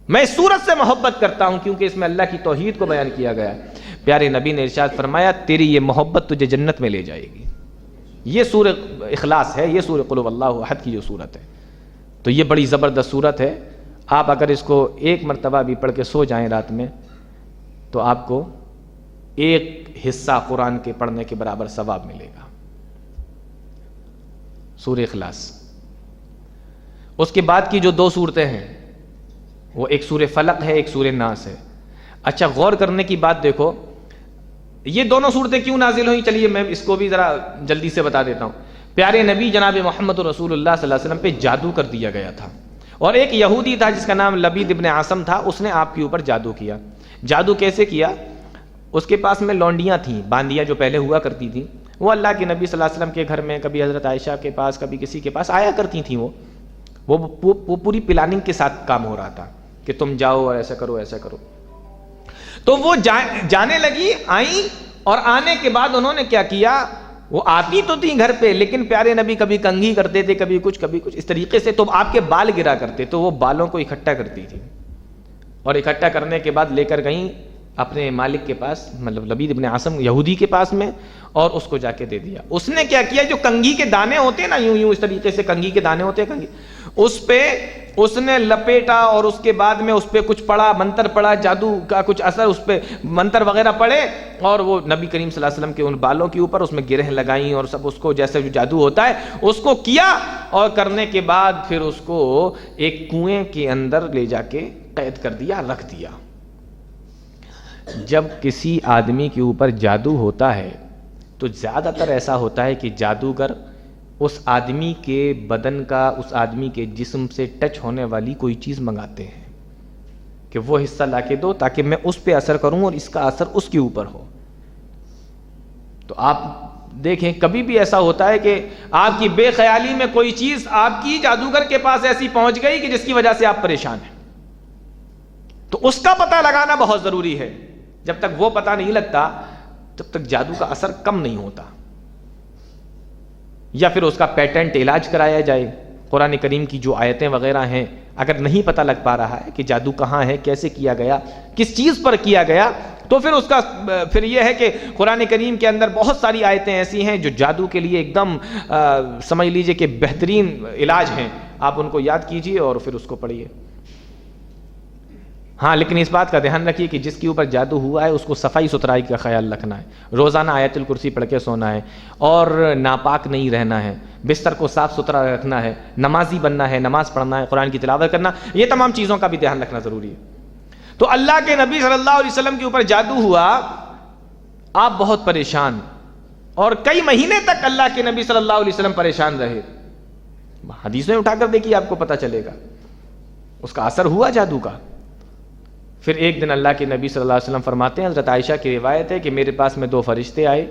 میں اس سورت سے محبت کرتا ہوں کیونکہ اس میں اللہ کی توحید کو بیان کیا گیا ہے۔ پیارے نبی نے ارشاد فرمایا تیری یہ محبت تجھے جنت میں لے جائے گی۔ یہ سورہ اخلاص ہے، یہ سورہ قل هو اللہ احد کی جو سورت ہے، تو یہ بڑی زبردست سورت ہے۔ آپ اگر اس کو ایک مرتبہ بھی پڑھ کے سو جائیں رات میں تو آپ کو ایک حصہ قرآن کے پڑھنے کے برابر ثواب ملے گا۔ سورہ اخلاص۔ اس کے بعد کی جو 2 صورتیں ہیں وہ ایک سورہ فلق ہے، ایک سورہ ناس ہے۔ اچھا، غور کرنے کی بات دیکھو، یہ دونوں صورتیں کیوں نازل ہوئیں؟ چلیے میں اس کو بھی ذرا جلدی سے بتا دیتا ہوں۔ پیارے نبی جناب محمد رسول اللہ صلی اللہ علیہ وسلم پہ جادو کر دیا گیا تھا، اور ایک یہودی تھا جس کا نام لبید ابن عاصم تھا، اس نے آپ کے اوپر جادو کیا۔ جادو کیسے کیا؟ اس کے پاس میں لونڈیاں تھیں، باندیاں جو پہلے ہوا کرتی تھیں، وہ اللہ کے نبی صلی اللہ علیہ وسلم کے گھر میں کبھی حضرت عائشہ کے پاس کبھی کسی کے پاس آیا کرتی تھیں۔ وہ پوری پلاننگ کے ساتھ کام ہو رہا تھا کہ تم جاؤ اور ایسا کرو ایسا کرو۔ تو وہ جانے لگی، آئیں، اور آنے کے بعد انہوں نے کیا کیا، وہ آتی تو تھی گھر پہ، لیکن پیارے نبی کبھی کنگھی کرتے تھے، کبھی کچھ اس طریقے سے، تو آپ کے بال گرا کرتے، تو وہ بالوں کو اکٹھا کرتی تھی، اور اکٹھا کرنے کے بعد لے کر گئیں اپنے مالک کے پاس، مطلب لبید ابن عاصم یہودی کے پاس میں، اور اس کو جا کے دے دیا۔ اس نے کیا کیا، جو کنگھی کے دانے ہوتے ہیں نا، یوں یوں اس طریقے سے کنگھی کے دانے ہوتے ہیں، کنگھی، اس پہ اس نے لپیٹا، اور اس کے بعد میں اس پہ کچھ پڑا، منتر پڑا، جادو کا کچھ اثر، اس پہ منتر وغیرہ پڑے، اور وہ نبی کریم صلی اللہ علیہ وسلم کے ان بالوں کے اوپر اس میں گرہ لگائیں، اور سب اس کو جیسے جو جادو ہوتا ہے اس کو کیا، اور کرنے کے بعد پھر اس کو ایک کنویں کے اندر لے جا کے قید کر دیا، رکھ دیا۔ جب کسی آدمی کے اوپر جادو ہوتا ہے تو زیادہ تر ایسا ہوتا ہے کہ جادوگر اس آدمی کے بدن کا، اس آدمی کے جسم سے ٹچ ہونے والی کوئی چیز منگاتے ہیں کہ وہ حصہ لا کے دو تاکہ میں اس پہ اثر کروں اور اس کا اثر اس کے اوپر ہو۔ تو آپ دیکھیں، کبھی بھی ایسا ہوتا ہے کہ آپ کی بے خیالی میں کوئی چیز آپ کی جادوگر کے پاس ایسی پہنچ گئی کہ جس کی وجہ سے آپ پریشان ہیں، تو اس کا پتہ لگانا بہت ضروری ہے۔ جب تک وہ پتہ نہیں لگتا تب تک جادو کا اثر کم نہیں ہوتا، یا پھر اس کا پیٹنٹ علاج کرایا جائے۔ قرآن کریم کی جو آیتیں وغیرہ ہیں، اگر نہیں پتہ لگ پا رہا ہے کہ جادو کہاں ہے، کیسے کیا گیا، کس چیز پر کیا گیا، تو پھر اس کا پھر یہ ہے کہ قرآن کریم کے اندر بہت ساری آیتیں ایسی ہیں جو جادو کے لیے ایک دم سمجھ لیجئے کہ بہترین علاج ہیں۔ آپ ان کو یاد کیجئے اور پھر اس کو پڑھیے۔ ہاں لیکن اس بات کا دھیان رکھیے کہ جس کے اوپر جادو ہوا ہے اس کو صفائی ستھرائی کا خیال رکھنا ہے، روزانہ آیت الکرسی پڑھ کے سونا ہے، اور ناپاک نہیں رہنا ہے، بستر کو صاف ستھرا رکھنا ہے، نمازی بننا ہے، نماز پڑھنا ہے، قرآن کی تلاوت کرنا، یہ تمام چیزوں کا بھی دھیان رکھنا ضروری ہے۔ تو اللہ کے نبی صلی اللہ علیہ وسلم کے اوپر جادو ہوا، آپ بہت پریشان، اور کئی مہینے تک اللہ کے نبی صلی اللہ علیہ وسلم پریشان رہے۔ حدیث میں اٹھا کر دیکھیے، آپ کو پتہ چلے گا اس کا اثر ہوا جادو کا۔ پھر ایک دن اللہ کے نبی صلی اللہ علیہ وسلم فرماتے ہیں، حضرت عائشہ کی روایت ہے کہ میرے پاس میں 2 فرشتے آئے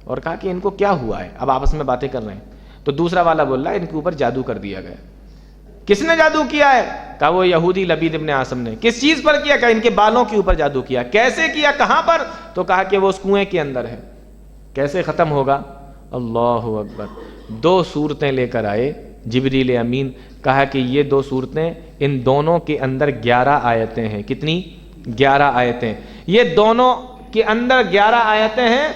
اور کہا کہ ان کو کیا ہوا ہے، اب آپس میں باتیں کر رہے ہیں، تو دوسرا والا بول رہا ہے ان کے اوپر جادو کر دیا گیا۔ کس نے جادو کیا ہے؟ کہا وہ یہودی لبید ابن عاصم نے۔ کس چیز پر کیا؟ کہا ان کے بالوں کے اوپر جادو کیا۔ کیسے کیا؟ کہاں پر؟ تو کہا کہ وہ اس کنویں کے اندر ہے۔ کیسے ختم ہوگا؟ اللہ اکبر، 2 صورتیں لے کر آئے جبریل امین، کہا کہ یہ 2 صورتیں، ان دونوں کے اندر 11 آیتیں ہیں۔ کتنی؟ 11 آیتیں۔ یہ دونوں کے اندر 11 آیتیں ہیں۔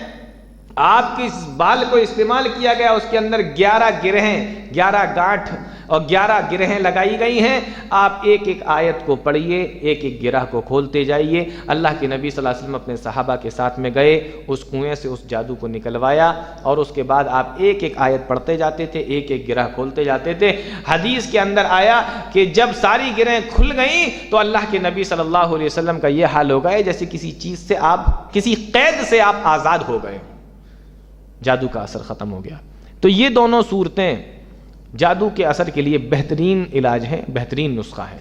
آپ کے اس بال کو استعمال کیا گیا، اس کے اندر 11 گرہیں، 11 گانٹھ اور 11 گرہیں لگائی گئی ہیں۔ آپ ایک ایک آیت کو پڑھیے، ایک ایک گرہ کو کھولتے جائیے۔ اللہ کے نبی صلی اللہ علیہ وسلم اپنے صحابہ کے ساتھ میں گئے، اس کنویں سے اس جادو کو نکلوایا، اور اس کے بعد آپ ایک ایک آیت پڑھتے جاتے تھے، ایک ایک گرہ کھولتے جاتے تھے۔ حدیث کے اندر آیا کہ جب ساری گرہیں کھل گئیں تو اللہ کے نبی صلی اللہ علیہ وسلم کا یہ حال ہو گیا جیسے کسی چیز سے آپ، کسی قید سے آپ آزاد ہو گئے، جادو کا اثر ختم ہو گیا۔ تو یہ دونوں صورتیں جادو کے اثر کے لیے بہترین علاج ہیں، بہترین نسخہ ہے۔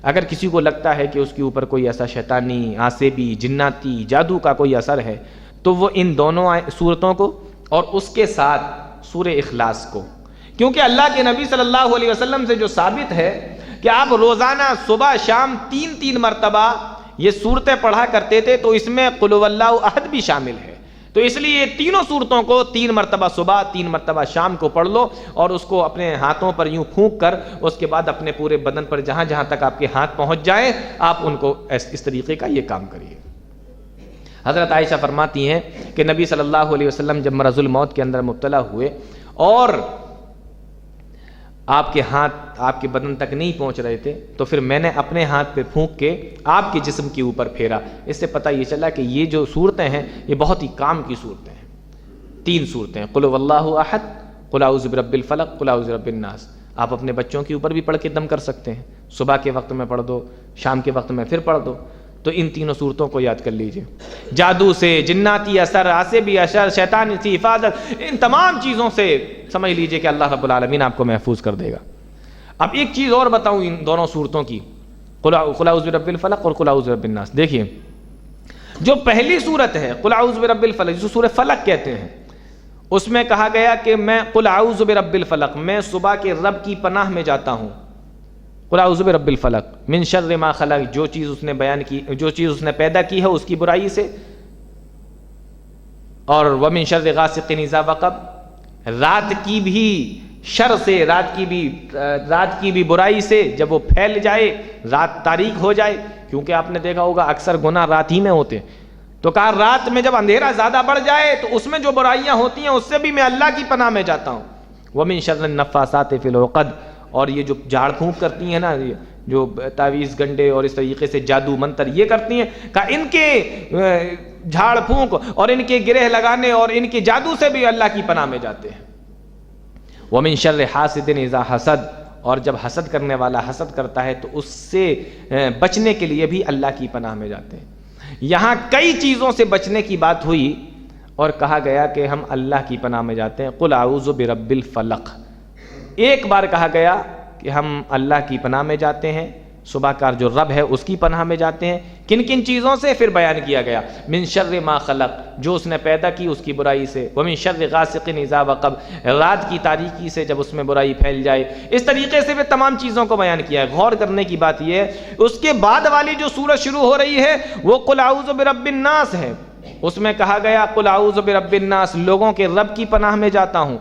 اگر کسی کو لگتا ہے کہ اس کے اوپر کوئی ایسا شیطانی، عاصبی، جناتی، جادو کا کوئی اثر ہے، تو وہ ان دونوں صورتوں کو اور اس کے ساتھ سورہ اخلاص کو، کیونکہ اللہ کے نبی صلی اللہ علیہ وسلم سے جو ثابت ہے کہ آپ روزانہ صبح شام 3 مرتبہ یہ صورتیں پڑھا کرتے تھے، تو اس میں قل هو اللہ احد بھی شامل ہے۔ تو اس لیے یہ تینوں صورتوں کو 3 مرتبہ صبح، 3 مرتبہ شام کو پڑھ لو، اور اس کو اپنے ہاتھوں پر یوں پھونک کر، اس کے بعد اپنے پورے بدن پر جہاں جہاں تک آپ کے ہاتھ پہنچ جائیں، آپ ان کو اس طریقے کا یہ کام کریے۔ حضرت عائشہ فرماتی ہیں کہ نبی صلی اللہ علیہ وسلم جب مرض الموت کے اندر مبتلا ہوئے اور آپ کے ہاتھ آپ کے بدن تک نہیں پہنچ رہے تھے، تو پھر میں نے اپنے ہاتھ پہ پھونک کے آپ کے جسم کے اوپر پھیرا۔ اس سے پتہ یہ چلا کہ یہ جو صورتیں ہیں یہ بہت ہی کام کی صورتیں ہیں۔ 3 صورتیں، قل هو اللہ احد، قل اعوذ برب الفلق، قل اعوذ برب الناس۔ آپ اپنے بچوں کے اوپر بھی پڑھ کے دم کر سکتے ہیں، صبح کے وقت میں پڑھ دو، شام کے وقت میں پھر پڑھ دو۔ تو ان 3 صورتوں کو یاد کر لیجئے۔ جادو سے، جناتی اثر، عاصبی اثر، شیطانی سی حفاظت، ان تمام چیزوں سے سمجھ لیجئے کہ اللہ رب العالمین آپ کو محفوظ کر دے گا۔ اب ایک چیز اور بتاؤں ان دونوں صورتوں کی، قل اعوذ برب الفلق اور قل اعوذ برب الناس۔ دیکھیے جو پہلی صورت ہے قل اعوذ برب الفلق، جو سورہ فلق کہتے ہیں، اس میں کہا گیا کہ میں قل اعوذ برب الفلق، میں صبح کے رب کی پناہ میں جاتا ہوں۔ قل اعوذ برب الفلق من شر ما خلق، جو چیز اس نے بیان کی، جو چیز اس نے پیدا کی ہے اس کی برائی سے، اور ومن شر غاسق اذا وقب، رات کی بھی شر سے، رات کی بھی برائی سے، جب وہ پھیل جائے، رات تاریک ہو جائے، کیونکہ آپ نے دیکھا ہوگا اکثر گناہ رات ہی میں ہوتے ہیں، تو کہا رات میں جب اندھیرا زیادہ بڑھ جائے تو اس میں جو برائیاں ہوتی ہیں اس سے بھی میں اللہ کی پناہ میں جاتا ہوں۔ ومن شر النفاثات فی العقد، اور یہ جو جھاڑ پھونک کرتی ہیں نا، جو تعویذ گنڈے اور اس طریقے سے جادو منتر یہ کرتی ہیں، کہا ان کے جھاڑ پھونک اور ان کے گرہ لگانے اور ان کے جادو سے بھی اللہ کی پناہ میں جاتے ہیں۔ ومن شر حاسد اذا حسد، اور جب حسد کرنے والا حسد کرتا ہے تو اس سے بچنے کے لیے بھی اللہ کی پناہ میں جاتے ہیں۔ یہاں کئی چیزوں سے بچنے کی بات ہوئی اور کہا گیا کہ ہم اللہ کی پناہ میں جاتے ہیں۔ قل اعوذ برب الفلق، ایک بار کہا گیا کہ ہم اللہ کی پناہ میں جاتے ہیں، صبح کا جو رب ہے اس کی پناہ میں جاتے ہیں۔ کن کن چیزوں سے؟ پھر بیان کیا گیا، من شر ما خلق، جو اس نے پیدا کی اس کی برائی سے، ومن شر غاسق اذا وقب، رات کی تاریکی سے جب اس میں برائی پھیل جائے۔ اس طریقے سے بھی تمام چیزوں کو بیان کیا ہے۔ غور کرنے کی بات یہ ہے، اس کے بعد والی جو سورت شروع ہو رہی ہے وہ قل اعوذ برب الناس ہے، اس میں کہا گیا قل اعوذ برب الناس، لوگوں کے رب کی پناہ میں جاتا ہوں۔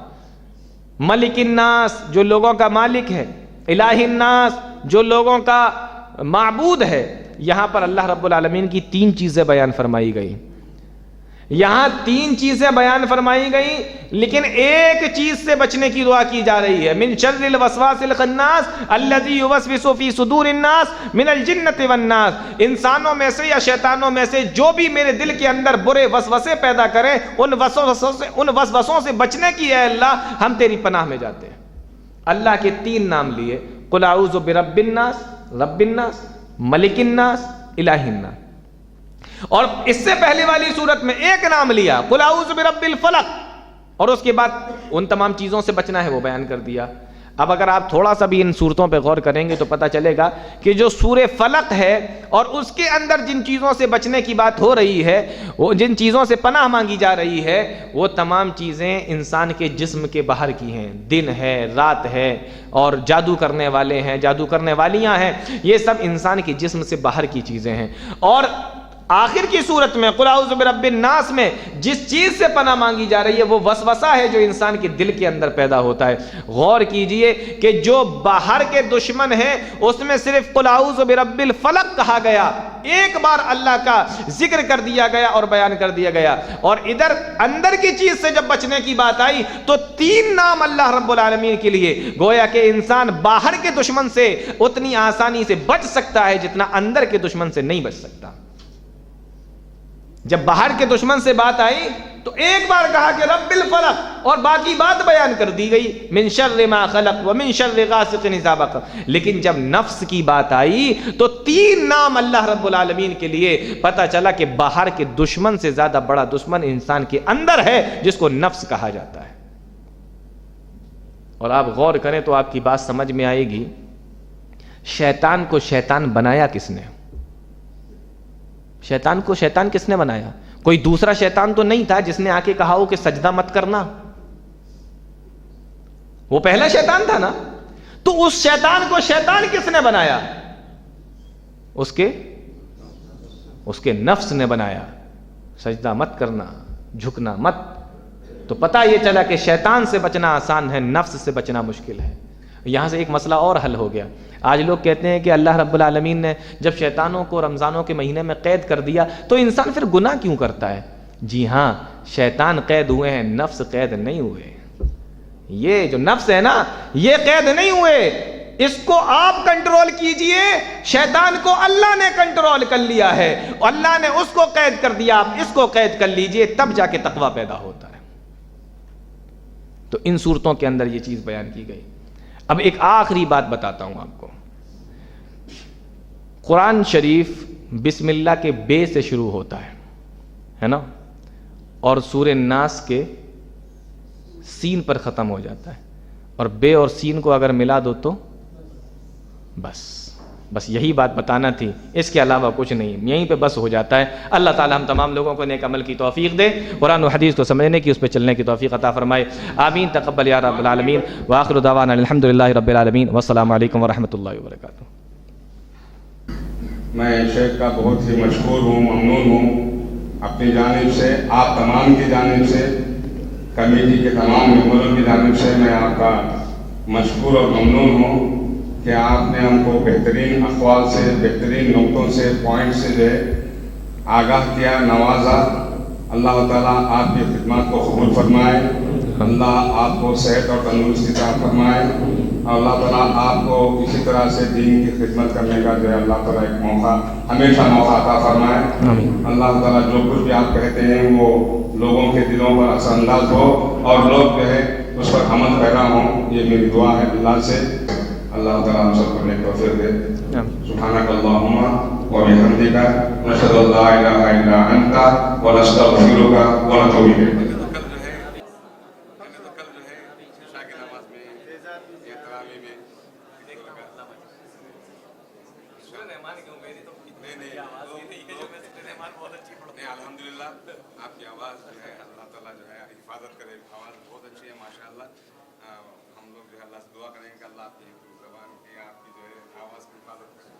ملک الناس، جو لوگوں کا مالک ہے۔ الہ الناس، جو لوگوں کا معبود ہے۔ یہاں پر اللہ رب العالمین کی 3 چیزیں بیان فرمائی گئی۔ یہاں 3 چیزیں بیان فرمائی گئیں، لیکن ایک چیز سے بچنے کی دعا کی جا رہی ہے، من شر الوسواس الخناس الذی یوسوس فی صدور الناس من الجنۃ والناس، انسانوں میں سے یا شیطانوں میں سے جو بھی میرے دل کے اندر برے وسوسے پیدا کریں، ان وسوسوں سے بچنے کی اے اللہ ہم تیری پناہ میں جاتے ہیں۔ اللہ کے 3 نام لیے، قل اعوذ برب الناس، رب الناس، ملک الناس، الہ الناس۔ اور اس سے پہلے والی صورت میں ایک نام لیا، قل اعوذ برب الفلق، اور اس کے بعد ان تمام چیزوں سے بچنا ہے وہ بیان کر دیا۔ اب اگر آپ تھوڑا سا بھی ان صورتوں پہ غور کریں گے تو پتہ چلے گا کہ جو سورہ فلق ہے اور اس کے اندر جن چیزوں سے بچنے کی بات ہو رہی ہے، وہ جن چیزوں سے پناہ مانگی جا رہی ہے، وہ تمام چیزیں انسان کے جسم کے باہر کی ہیں، دن ہے، رات ہے، اور جادو کرنے والے ہیں، جادو کرنے والیاں ہیں، یہ سب انسان کے جسم سے باہر کی چیزیں ہیں۔ اور آخر کی صورت میں قل اعوذ برب الناس میں جس چیز سے پناہ مانگی جا رہی ہے وہ وسوسہ ہے جو انسان کے دل کے اندر پیدا ہوتا ہے۔ غور کیجئے کہ جو باہر کے دشمن ہیں اس میں صرف قل اعوذ برب الفلق کہا گیا، ایک بار اللہ کا ذکر کر دیا گیا اور بیان کر دیا گیا، اور ادھر اندر کی چیز سے جب بچنے کی بات آئی تو 3 نام اللہ رب العالمین کے لیے، گویا کہ انسان باہر کے دشمن سے اتنی آسانی سے بچ سکتا ہے جتنا اندر کے دشمن سے نہیں بچ سکتا۔ جب باہر کے دشمن سے بات آئی تو ایک بار کہا کہ رب الفلق، اور باقی بات بیان کر دی گئی، من شر ما خلق ومن شر غاسق اذا وقب۔ لیکن جب نفس کی بات آئی تو 3 نام اللہ رب العالمین کے لیے، پتہ چلا کہ باہر کے دشمن سے زیادہ بڑا دشمن انسان کے اندر ہے جس کو نفس کہا جاتا ہے۔ اور آپ غور کریں تو آپ کی بات سمجھ میں آئے گی، شیطان کو شیطان بنایا کس نے؟ شیطان کو شیطان کس نے بنایا؟ کوئی دوسرا شیطان تو نہیں تھا جس نے آ کے کہا ہو کہ سجدہ مت کرنا، وہ پہلا شیطان تھا نا۔ تو اس شیطان کو شیطان کس نے بنایا؟ اس کے نفس نے بنایا، سجدہ مت کرنا، جھکنا مت۔ تو پتہ یہ چلا کہ شیطان سے بچنا آسان ہے، نفس سے بچنا مشکل ہے۔ یہاں سے ایک مسئلہ اور حل ہو گیا۔ آج لوگ کہتے ہیں کہ اللہ رب العالمین نے جب شیطانوں کو رمضانوں کے مہینے میں قید کر دیا تو انسان پھر گناہ کیوں کرتا ہے؟ جی ہاں، شیطان قید ہوئے ہیں، نفس قید نہیں ہوئے۔ یہ جو نفس ہے نا، یہ قید نہیں ہوئے، اس کو آپ کنٹرول کیجئے۔ شیطان کو اللہ نے کنٹرول کر لیا ہے، اللہ نے اس کو قید کر دیا، آپ اس کو قید کر لیجئے، تب جا کے تقویٰ پیدا ہوتا ہے۔ تو ان صورتوں کے اندر یہ چیز بیان کی گئی۔ اب ایک آخری بات بتاتا ہوں آپ کو۔ قرآن شریف بسم اللہ کے بے سے شروع ہوتا ہے نا، اور سورہ ناس کے سین پر ختم ہو جاتا ہے، اور بے اور سین کو اگر ملا دو تو بس یہی بات بتانا تھی، اس کے علاوہ کچھ نہیں، یہیں پہ بس ہو جاتا ہے۔ اللہ تعالی ہم تمام لوگوں کو نیک عمل کی توفیق دے، قرآن و حدیث کو سمجھنے کی، اس پہ چلنے کی توفیق عطا فرمائے، آمین۔ تقبل یا رب العالمین، وآخر دعوانا الحمدللہ رب العالمین، والسلام علیکم ورحمۃ اللہ وبرکاتہ۔ میں شیخ کا بہت ہی مشکور ہوں، ممنون ہوں، اپنی جانب سے، آپ تمام کی جانب سے، کمیٹی کے تمام ممبروں کی جانب سے میں آپ کا مشکور اور ممنون ہوں کہ آپ نے ہم کو بہترین اقوال سے، بہترین نقطوں سے، پوائنٹ سے جو ہے آگاہ کیا، نوازا۔ اللہ تعالیٰ آپ کی خدمات کو قبول فرمائے، اللہ آپ کو صحت اور تندرستی عطا فرمائے، اور اللہ تعالیٰ آپ کو اسی طرح سے دین کی خدمت کرنے کا جو ہے اللہ تعالیٰ ایک موقع، ہمیشہ موقع عطا فرمائے۔ اللہ تعالیٰ جو کچھ بھی آپ کہتے ہیں وہ لوگوں کے دلوں پر اثر انداز ہو اور لوگ جو ہے اس پر عمل پیرا ہوں، یہ میری دعا ہے اللہ سے۔ اللہ تعالیٰ ہم سب کو نیک توفیق دے۔ سبحانک اللہم وبحمدک، نشہد ان لا الہ الا انت ونستغفرک ونتوب الیک۔ الحمدللہ آپ کی آواز جو ہے اللہ تعالیٰ جو ہے حفاظت کرے، آواز بہت اچھی ہے ماشاءاللہ۔ ہم لوگ جو ہے اللہ سے دعا کریں کہ اللہ آپ کی زبان کی، آپ کی جو ہے آواز کی حفاظت کرے۔